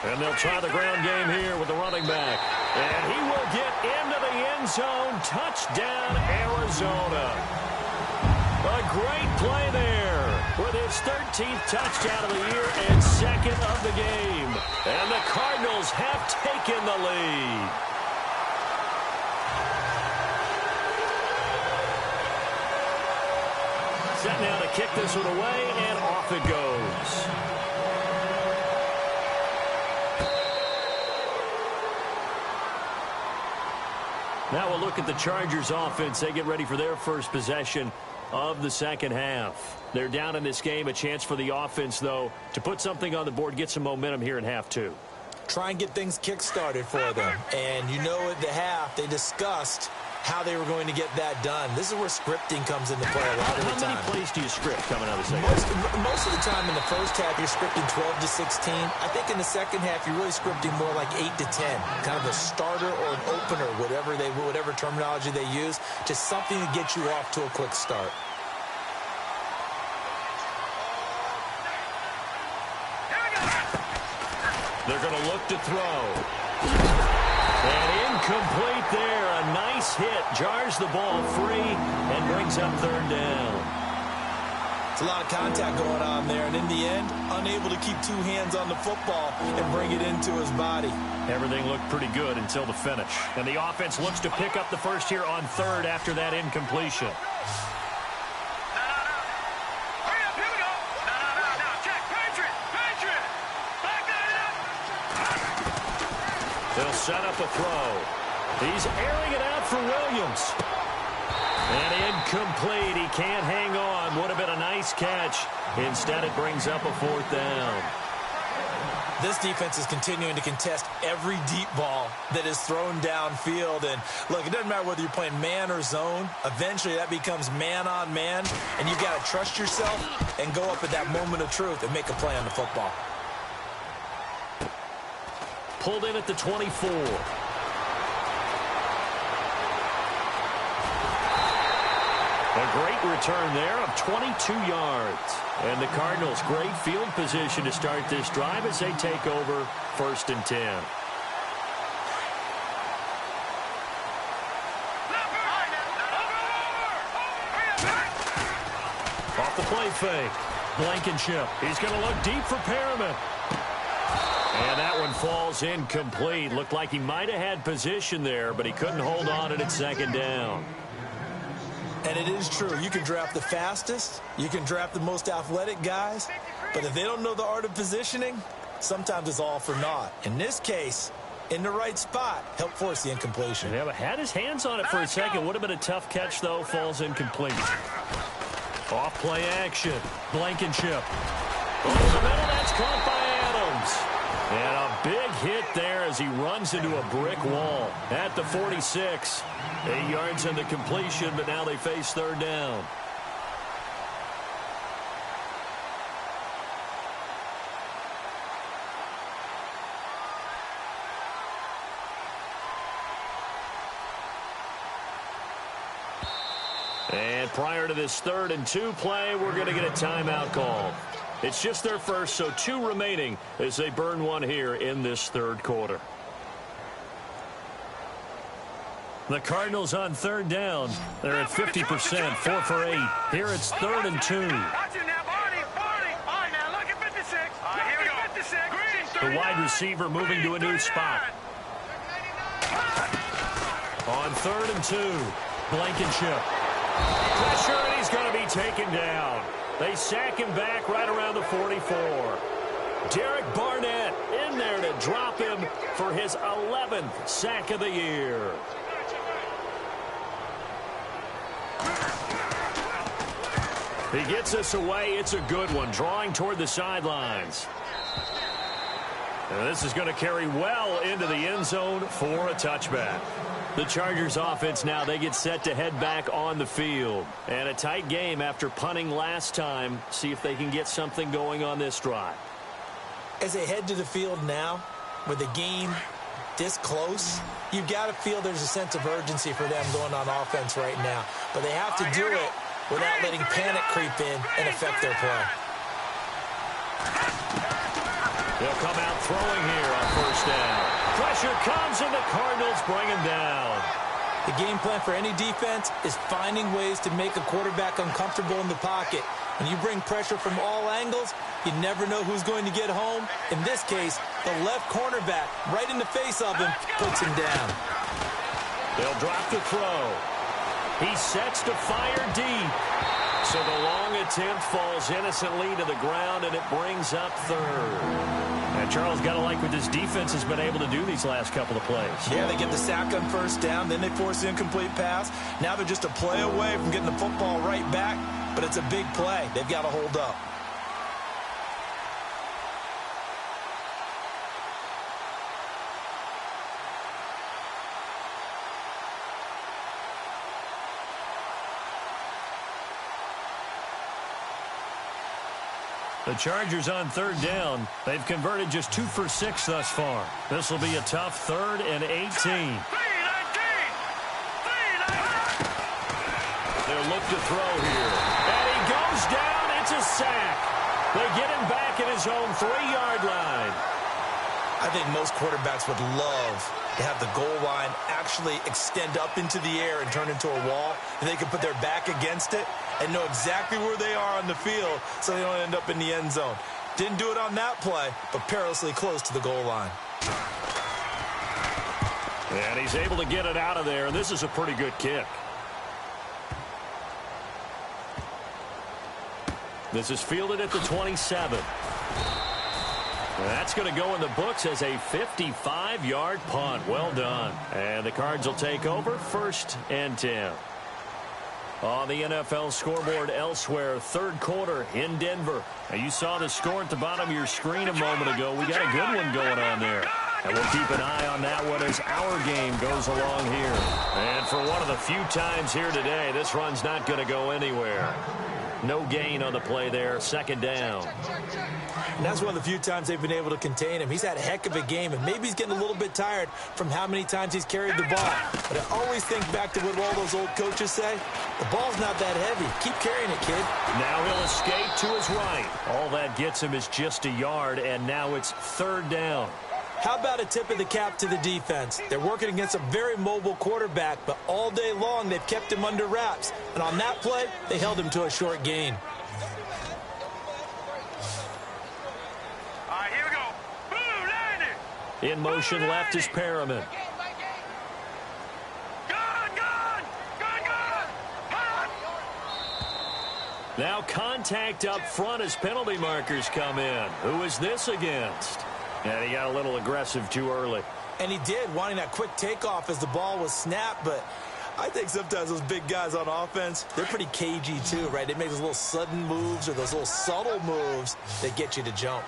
And they'll try the ground game here with the running back. And he will get into the end zone. Touchdown, Arizona. A great play there with his 13th touchdown of the year and 2nd of the game. And the Cardinals have taken the lead. Set now to kick this one away, and off it goes. Now we'll look at the Chargers offense. They get ready for their first possession of the second half. They're down in this game. A chance for the offense, though, to put something on the board, get some momentum here in half 2. Try and get things kick-started for them. And you know at the half, they discussed how they were going to get that done. This is where scripting comes into play a lot of the time. How many plays do you script coming out of the second half? Most of the time in the first half, you're scripting 12 to 16. I think in the second half, you're really scripting more like 8 to 10. Kind of a starter or an opener, whatever terminology they use, just something to get you off to a quick start. They're going to look to throw. And incomplete there. A nice hit. Jars the ball free and brings up 3rd down. It's a lot of contact going on there. And in the end, unable to keep 2 hands on the football and bring it into his body. Everything looked pretty good until the finish. And the offense looks to pick up the first here on 3rd after that incompletion. They'll set up a throw. He's airing it out for Williams. And incomplete. He can't hang on. Would have been a nice catch. Instead, it brings up a 4th down. This defense is continuing to contest every deep ball that is thrown downfield. And look, it doesn't matter whether you're playing man or zone. Eventually, that becomes man on man. And you've got to trust yourself and go up at that moment of truth and make a play on the football. Pulled in at the 24. A great return there of 22 yards. And the Cardinals, great field position to start this drive as they take over 1st and 10. Off the play fake. Blankenship. He's going to look deep for Perriman. And that one falls incomplete. Looked like he might have had position there, but he couldn't hold on at 2nd down. And it is true. You can draft the fastest. You can draft the most athletic guys. But if they don't know the art of positioning, sometimes it's all for naught. In this case, in the right spot, helped force the incompletion. Yeah, but had his hands on it for a second. Would have been a tough catch, though. Falls incomplete. Off play action. Blankenship. Over the middle. That's caught by Adams. And a big hit there as he runs into a brick wall at the 46. 8 yards on the completion, but now they face 3rd down. And prior to this 3rd and 2 play, we're going to get a timeout call. It's just their first, so 2 remaining as they burn one here in this 3rd quarter. The Cardinals on 3rd down. They're at 50%, 4 for 8. Here it's 3rd and 2. The wide receiver moving to a new spot. On 3rd and 2, Blankenship. Pressure, and he's going to be taken down. They sack him back right around the 44. Derek Barnett in there to drop him for his 11th sack of the year. He gets us away. It's a good one, drawing toward the sidelines. And this is going to carry well into the end zone for a touchback. The Chargers offense now, they get set to head back on the field. And a tight game after punting last time. See if they can get something going on this drive. As they head to the field now, with the game this close, you've got to feel there's a sense of urgency for them going on offense right now. But they have to do it without letting panic creep in and affect their play. They'll come out throwing here on first down. Pressure comes, and the Cardinals bring him down. The game plan for any defense is finding ways to make a quarterback uncomfortable in the pocket. When you bring pressure from all angles, you never know who's going to get home. In this case, the left cornerback, right in the face of him, puts him down. They'll drop the throw. He sets to fire deep. So the long attempt falls innocently to the ground, and it brings up third. And Charles, got to like what this defense has been able to do these last couple of plays. Yeah, they get the sack on first down, then they force the incomplete pass. Now they're just a play away from getting the football right back, but it's a big play. They've got to hold up. The Chargers on third down. They've converted just 2 for 6 thus far. This will be a tough 3rd and 18. They'll look to throw here. And he goes down. It's a sack. They get him back at his own 3-yard line. I think most quarterbacks would love to have the goal line actually extend up into the air and turn into a wall, and they can put their back against it and know exactly where they are on the field so they don't end up in the end zone. Didn't do it on that play, but perilously close to the goal line. And he's able to get it out of there, and this is a pretty good kick. This is fielded at the 27. That's going to go in the books as a 55-yard punt. Well done. And the Cards will take over 1st and 10. On the NFL scoreboard elsewhere, 3rd quarter in Denver. Now, you saw the score at the bottom of your screen a moment ago. We got a good one going on there. And we'll keep an eye on that one as our game goes along here. And for one of the few times here today, this run's not going to go anywhere. No gain on the play there, 2nd down. And that's one of the few times they've been able to contain him. He's had a heck of a game, and maybe he's getting a little bit tired from how many times he's carried the ball. But I always think back to what all those old coaches say. The ball's not that heavy. Keep carrying it, kid. Now he'll escape to his right. All that gets him is just a yard, and now it's 3rd down. How about a tip of the cap to the defense? They're working against a very mobile quarterback, but all day long they've kept him under wraps. And on that play, they held him to a short gain. All right, here we go. Boom, landed. In motion left is Perriman. Now contact up front as penalty markers come in. Who is this against? And he got a little aggressive too early. And he did, wanting that quick takeoff as the ball was snapped. But I think sometimes those big guys on offense, they're pretty cagey too, right? They make those little sudden moves or those little subtle moves that get you to jump.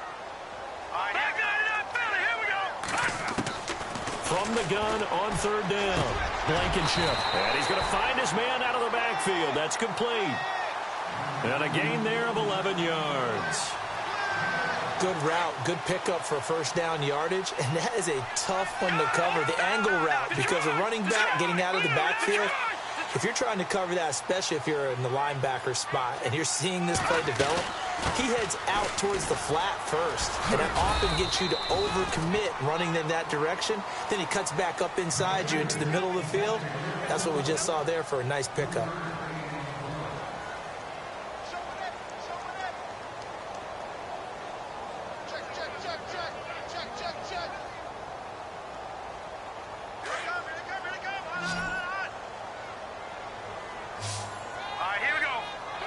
From the gun on 3rd down. Blankenship. And he's going to find his man out of the backfield. That's complete. And a gain there of 11 yards. Good route, good pickup for 1st down yardage, and that is a tough one to cover, the angle route, because a running back getting out of the backfield, if you're trying to cover that, especially if you're in the linebacker spot and you're seeing this play develop, he heads out towards the flat first, and that often gets you to overcommit running in that direction. Then he cuts back up inside you into the middle of the field. That's what we just saw there for a nice pickup.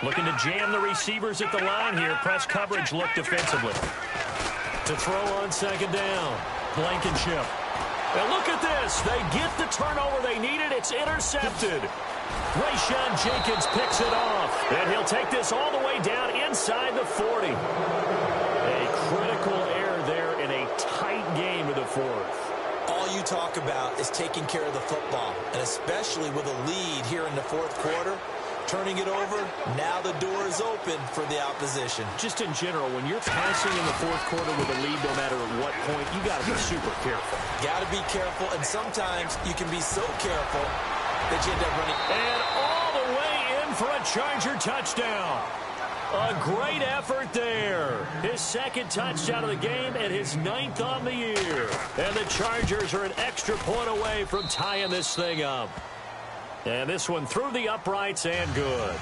Looking to jam the receivers at the line here. Press coverage look defensively. To throw on second down. Blankenship. And look at this. They get the turnover they needed. It's intercepted. Rayshawn Jenkins picks it off. And he'll take this all the way down inside the 40. A critical error there in a tight game in the fourth. All you talk about is taking care of the football, and especially with a lead here in the fourth quarter. Turning it over, now the door is open for the opposition. Just in general, when you're passing in the fourth quarter with a lead, no matter at what point, you got to be super careful. Got to be careful, and sometimes you can be so careful that you end up running. And all the way in for a Charger touchdown. A great effort there. His second touchdown of the game and his 9th on the year. And the Chargers are an extra point away from tying this thing up. And this one through the uprights and good.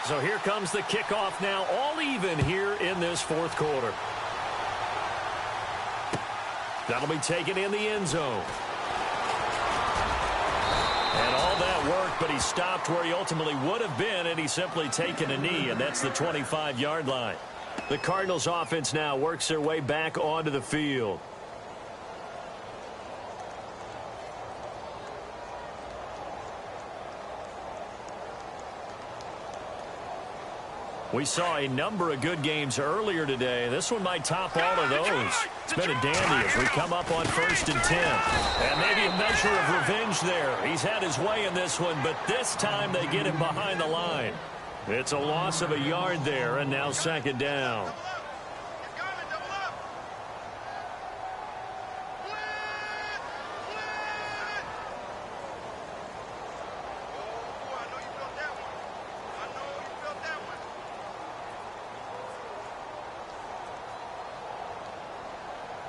So here comes the kickoff now, all even here in this fourth quarter. That'll be taken in the end zone. And all that work, but he stopped where he ultimately would have been, and he's simply taken a knee, and that's the 25-yard line. The Cardinals offense now works their way back onto the field. We saw a number of good games earlier today. This one might top all of those. It's been a dandy as we come up on 1st and 10. And maybe a measure of revenge there. He's had his way in this one, but this time they get him behind the line. It's a loss of a yard there, and now second down.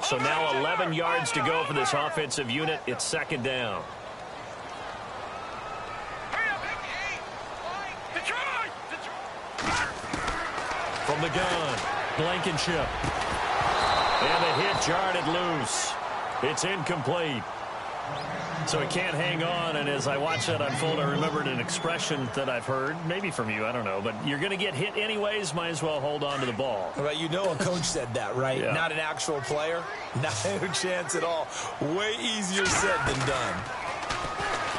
So now 11 yards to go for this offensive unit. It's second down. From the gun, Blankenship. And the hit jarred loose. It's incomplete. So he can't hang on, and as I watch that unfold, I remembered an expression that I've heard, maybe from you, I don't know, but you're going to get hit anyways, might as well hold on to the ball. Right, you know a coach said that, right? Yeah. Not an actual player. Not a chance at all. Way easier said than done.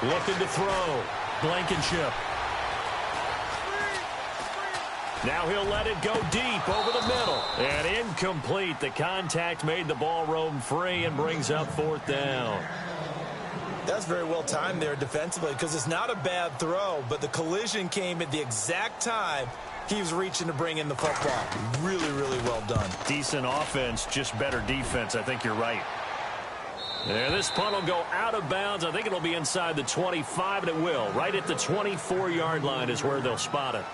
Looking to throw. Blankenship. Now he'll let it go deep over the middle. And incomplete. The contact made the ball roam free and brings up fourth down. That's very well timed there defensively because it's not a bad throw, but the collision came at the exact time he was reaching to bring in the football. Really, really well done. Decent offense, just better defense. I think you're right. And this punt will go out of bounds. I think it'll be inside the 25, and it will. Right at the 24-yard line is where they'll spot it.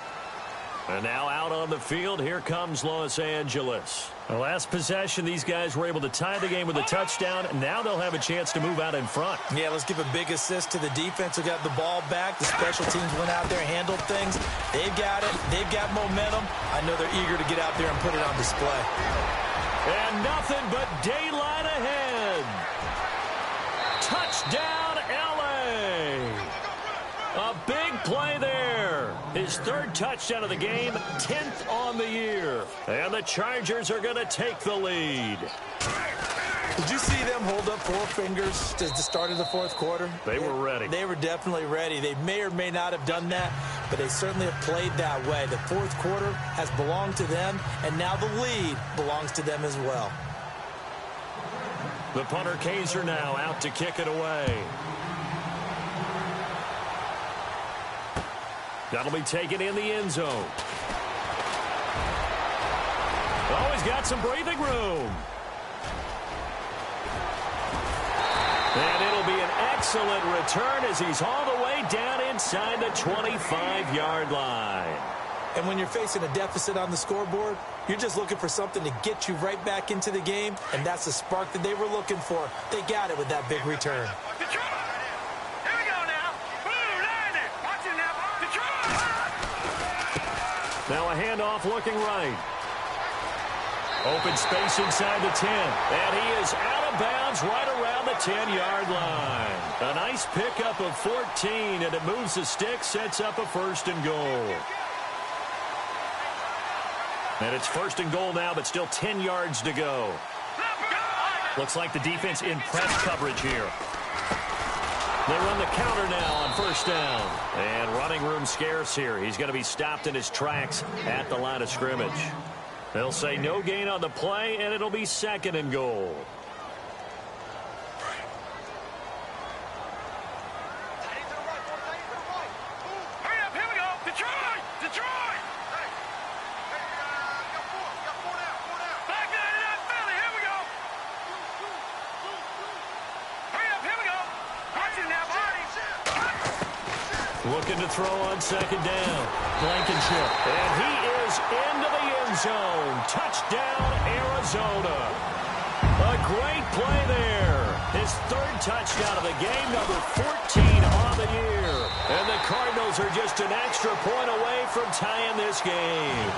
And now out on the field, here comes Los Angeles. The last possession, these guys were able to tie the game with a touchdown. Now they'll have a chance to move out in front. Yeah, let's give a big assist to the defense who got the ball back. The special teams went out there, handled things. They've got it. They've got momentum. I know they're eager to get out there and put it on display. And nothing but daylight ahead. Touchdown, L.A. A big play there. His third touchdown of the game, 10th on the year. And the Chargers are going to take the lead. Did you see them hold up four fingers to the start of the fourth quarter? They were ready. They were definitely ready. They may or may not have done that, but they certainly have played that way. The fourth quarter has belonged to them, and now the lead belongs to them as well. The punter Kaiser now out to kick it away. That'll be taken in the end zone. Oh, he's got some breathing room. And it'll be an excellent return as he's all the way down inside the 25-yard line. And when you're facing a deficit on the scoreboard, you're just looking for something to get you right back into the game, and that's the spark that they were looking for. They got it with that big return. Now a handoff looking right. Open space inside the 10. And he is out of bounds right around the 10-yard line. A nice pickup of 14, and it moves the stick, sets up a 1st and goal. And it's 1st and goal now, but still 10 yards to go. Looks like the defense in press coverage here. They run the counter now on 1st down. And running room scarce here. He's going to be stopped in his tracks at the line of scrimmage. They'll say no gain on the play, and it'll be 2nd and goal. Hurry up, here we go. Detroit! Detroit! Back in that Philly, here we go. Hurry up, here we go. Watch it now, Barney. Looking to throw on 2nd down. Blankenship. And he is into the end zone. Touchdown, Arizona. A great play there. His 3rd touchdown of the game, number 14 on the year. And the Cardinals are just an extra point away from tying this game.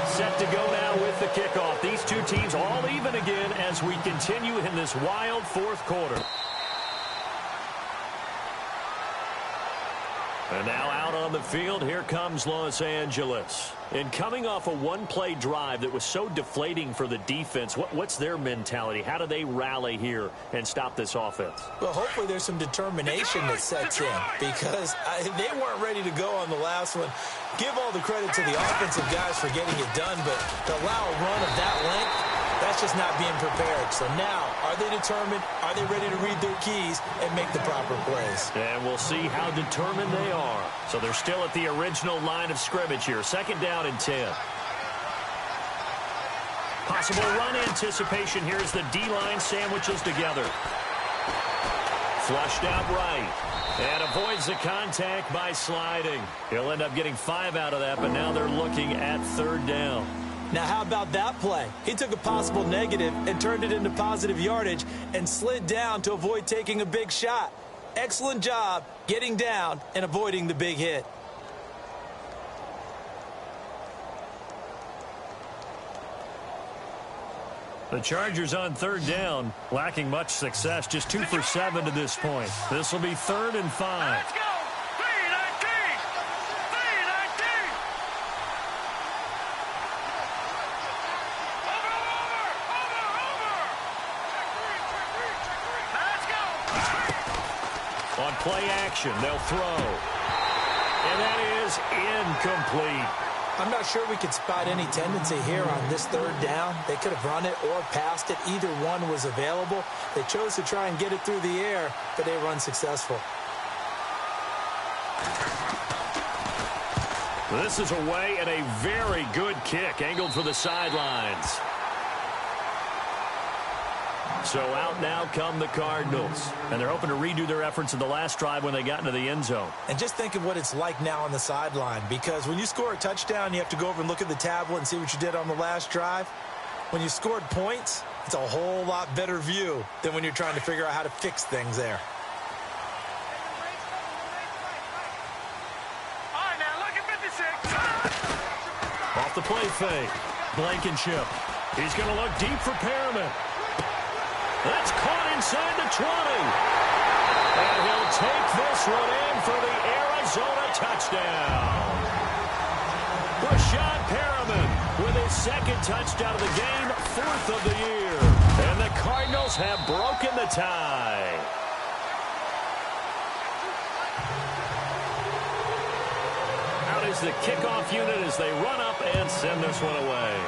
Set to go now with the kickoff. These two teams all even again as we continue in this wild 4th quarter. And now out on the field, here comes Los Angeles. And coming off a one-play drive that was so deflating for the defense, what's their mentality? How do they rally here and stop this offense? Well, hopefully there's some determination that sets in because they weren't ready to go on the last one. Give all the credit to the offensive guys for getting it done, but to allow a run of that length, that's just not being prepared. So now, are they determined? Are they ready to read their keys and make the proper plays? And we'll see how determined they are. So they're still at the original line of scrimmage here. 2nd down and 10. Possible run anticipation here as the D-line sandwiches together. Flushed out right. And avoids the contact by sliding. He'll end up getting 5 out of that, but now they're looking at 3rd down. Now, how about that play? He took a possible negative and turned it into positive yardage and slid down to avoid taking a big shot. Excellent job getting down and avoiding the big hit. The Chargers on 3rd down, lacking much success, just 2 for 7 to this point. This will be 3rd and 5. Let's go. 3-19. 3-19. Over. Let's go. On play action, they'll throw. And that is incomplete. I'm not sure we could spot any tendency here on this 3rd down. They could have run it or passed it. Either one was available. They chose to try and get it through the air, but they were unsuccessful. This is away and a very good kick, angled for the sidelines. So out now come the Cardinals. And they're hoping to redo their efforts in the last drive when they got into the end zone. And just think of what it's like now on the sideline, because when you score a touchdown, you have to go over and look at the tablet and see what you did on the last drive. When you scored points, it's a whole lot better view than when you're trying to figure out how to fix things there. All right, now look at 56. Off the play fake. Blankenship. He's going to look deep for Perriman. That's caught inside the 20. And he'll take this one in for the Arizona touchdown. Rashad Perriman with his 2nd touchdown of the game, 4th of the year. And the Cardinals have broken the tie. Out is the kickoff unit as they run up and send this one away.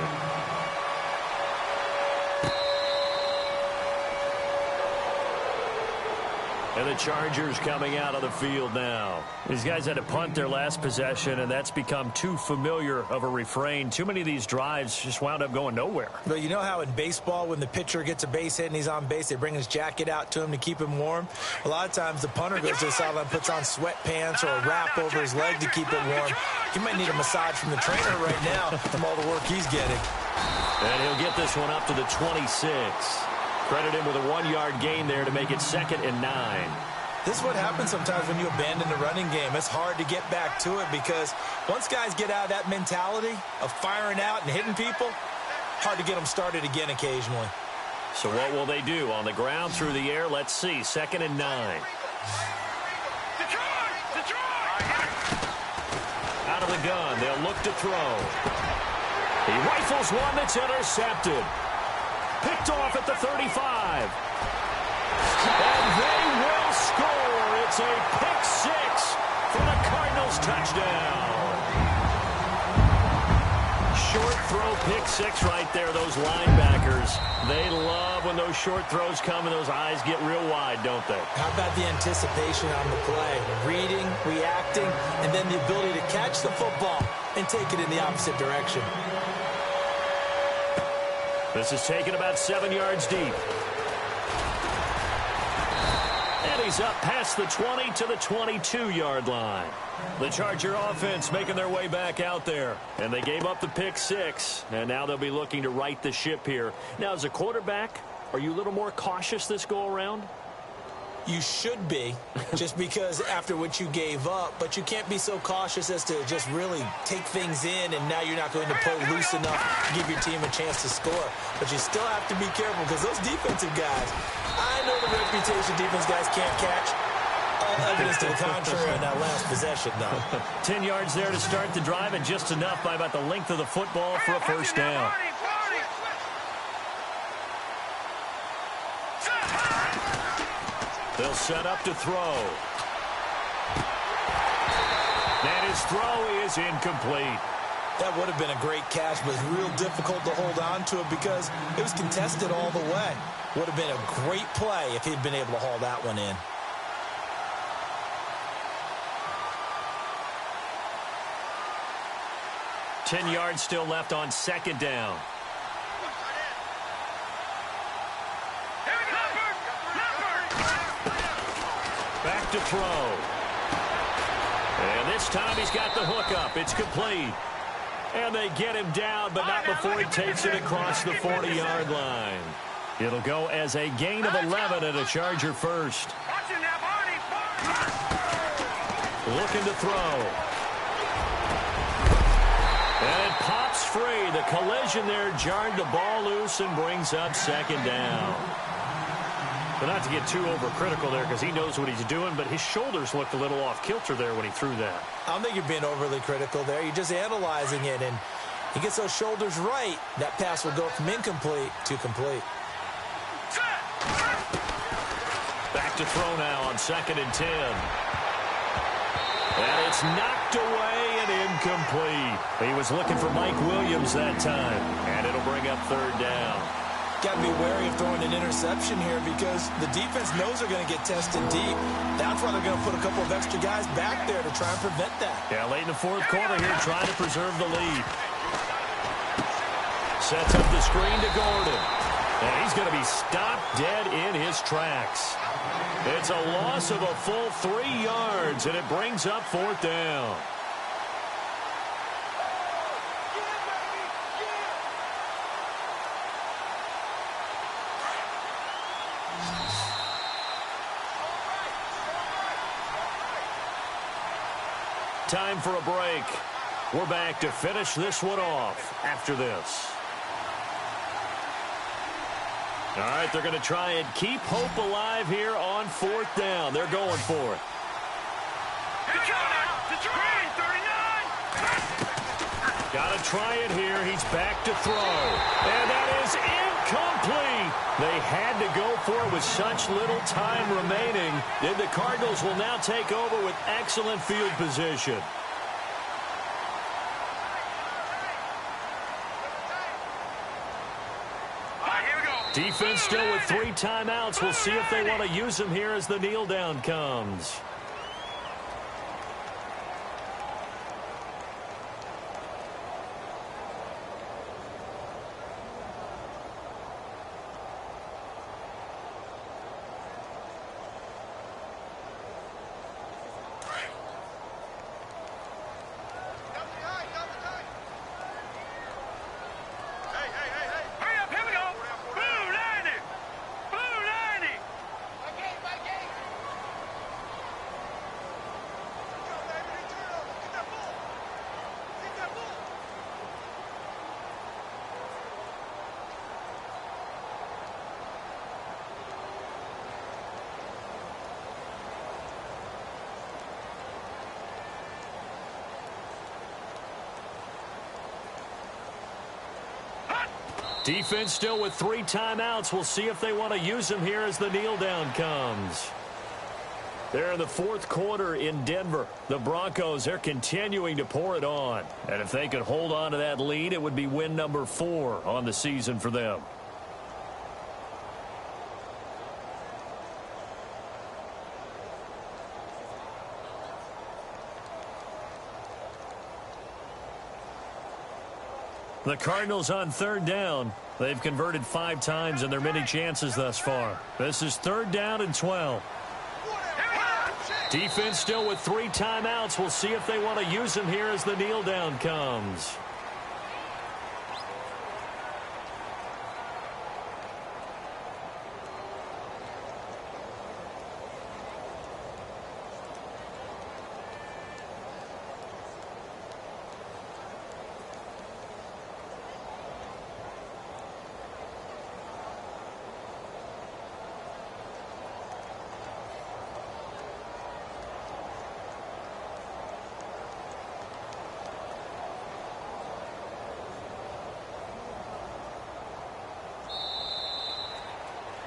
And the Chargers coming out of the field now. These guys had to punt their last possession, and that's become too familiar of a refrain. Too many of these drives just wound up going nowhere. But you know how in baseball, when the pitcher gets a base hit and he's on base, they bring his jacket out to him to keep him warm? A lot of times the punter goes to the sideline, puts on sweatpants or a wrap over his leg to keep it warm. He might need a massage from the trainer right now from all the work he's getting. And he'll get this one up to the 26. Credit him with a 1-yard gain there to make it 2nd and 9. This is what happens sometimes when you abandon the running game. It's hard to get back to it because once guys get out of that mentality of firing out and hitting people, hard to get them started again occasionally. So what will they do? On the ground, through the air, let's see. 2nd and 9. Out of the gun, they'll look to throw. He rifles one that's intercepted. Picked off at the 35. And they will score. It's a pick 6 for the Cardinals touchdown. Short throw pick 6 right there. Those linebackers, they love when those short throws come and those eyes get real wide, don't they? How about the anticipation on the play? Reading, reacting, and then the ability to catch the football and take it in the opposite direction. This is taken about 7 yards deep. And he's up past the 20 to the 22-yard line. The Charger offense making their way back out there. And they gave up the pick 6. And now they'll be looking to right the ship here. Now, as a quarterback, are you a little more cautious this go-around? You should be, just because after what you gave up. But you can't be so cautious as to just really take things in, and now you're not going to play loose enough to give your team a chance to score. But you still have to be careful because those defensive guys, I know the reputation defense guys can't catch. All evidence to the contrary on that last possession, though. 10 yards there to start the drive, and just enough by about the length of the football for a first down. They'll set up to throw. And his throw is incomplete. That would have been a great catch, but it's real difficult to hold on to it because it was contested all the way. Would have been a great play if he'd been able to haul that one in. Ten yards still left on 2nd down. Back to throw. And this time he's got the hook up. It's complete. And they get him down, but not before he takes it across the 40-yard line. It'll go as a gain of 11 and a Charger first. Looking to throw. And it pops free. The collision there jarred the ball loose and brings up 2nd down. But not to get too overcritical there because he knows what he's doing, but his shoulders looked a little off kilter there when he threw that. I don't think you're being overly critical there. You're just analyzing it, and he gets those shoulders right. That pass will go from incomplete to complete. Back to throw now on 2nd and 10. And it's knocked away and incomplete. He was looking for Mike Williams that time, and it'll bring up 3rd down. Got to be wary of throwing an interception here because the defense knows they're going to get tested deep. That's why they're going to put a couple of extra guys back there to try and prevent that. Yeah, late in the 4th quarter here, trying to preserve the lead. Sets up the screen to Gordon. And he's going to be stopped dead in his tracks. It's a loss of a full 3 yards, and it brings up 4th down. Time for a break. We're back to finish this one off after this. All right, they're going to try and keep hope alive here on 4th down. They're going for it. Got to try it here. He's back to throw. And that is incomplete. They had to go for it with such little time remaining. And the Cardinals will now take over with excellent field position. Defense still with 3 timeouts. We'll see if they want to use them here as the kneel down comes. Defense still with 3 timeouts. We'll see if they want to use them here as the kneel down comes. They're in the 4th quarter in Denver. The Broncos, they're continuing to pour it on. And if they could hold on to that lead, it would be win number 4 on the season for them. The Cardinals on 3rd down. They've converted 5 times in their many chances thus far. This is 3rd down and 12. Defense still with 3 timeouts. We'll see if they want to use them here as the kneel down comes.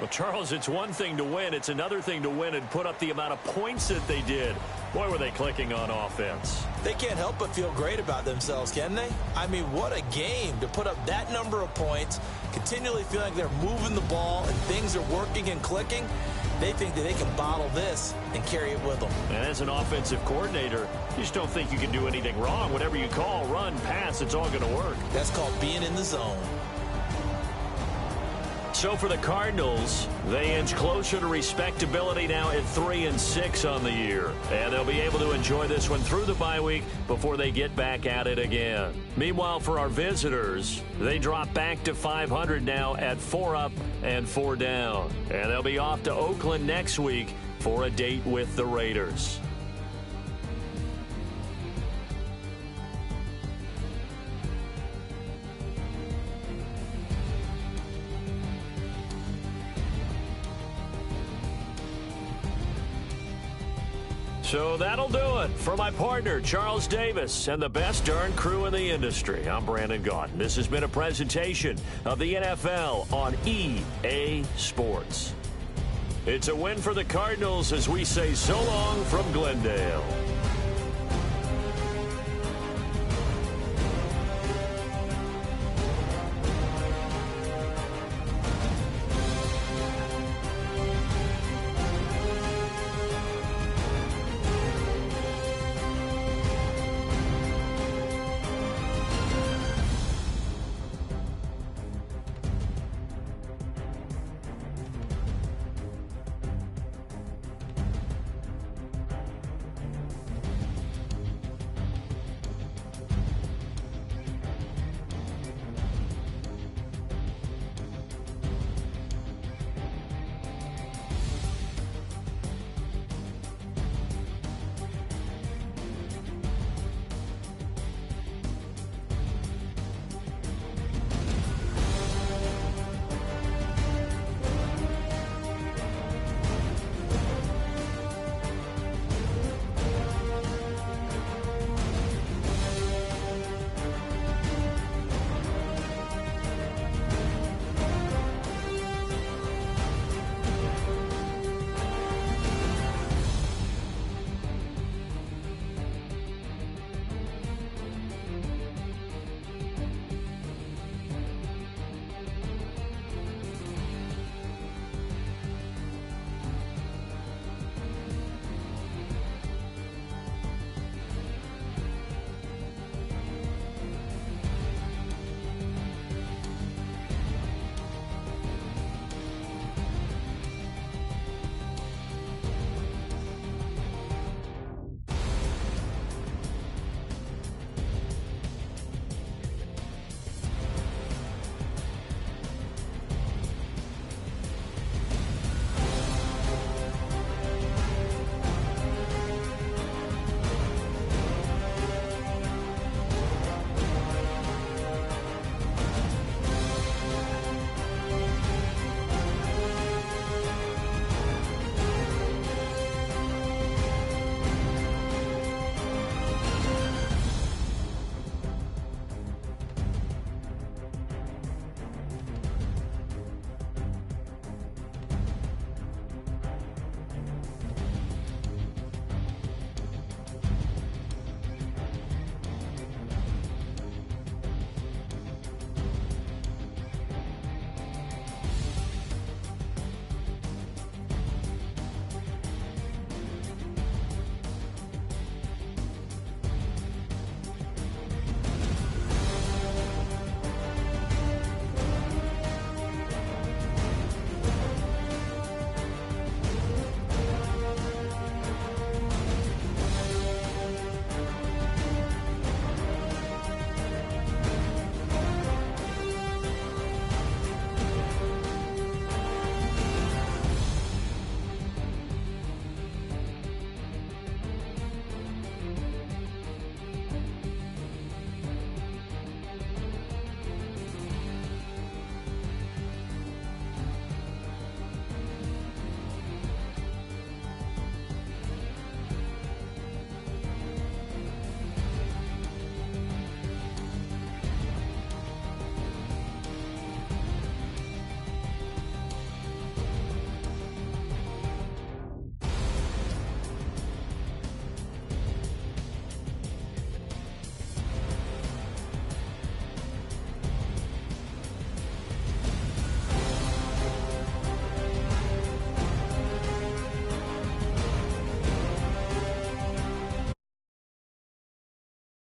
Well, Charles, it's one thing to win. It's another thing to win and put up the amount of points that they did. Boy, were they clicking on offense. They can't help but feel great about themselves, can they? I mean, what a game to put up that number of points, continually feeling like they're moving the ball and things are working and clicking. They think that they can bottle this and carry it with them. And as an offensive coordinator, you just don't think you can do anything wrong. Whatever you call, run, pass, it's all going to work. That's called being in the zone. So for the Cardinals, they inch closer to respectability now at 3-6 on the year. And they'll be able to enjoy this one through the bye week before they get back at it again. Meanwhile, for our visitors, they drop back to 500 now at 4 up and 4 down. And they'll be off to Oakland next week for a date with the Raiders. So that'll do it for my partner, Charles Davis, and the best darn crew in the industry. I'm Brandon Gaudin. This has been a presentation of the NFL on EA Sports. It's a win for the Cardinals as we say so long from Glendale.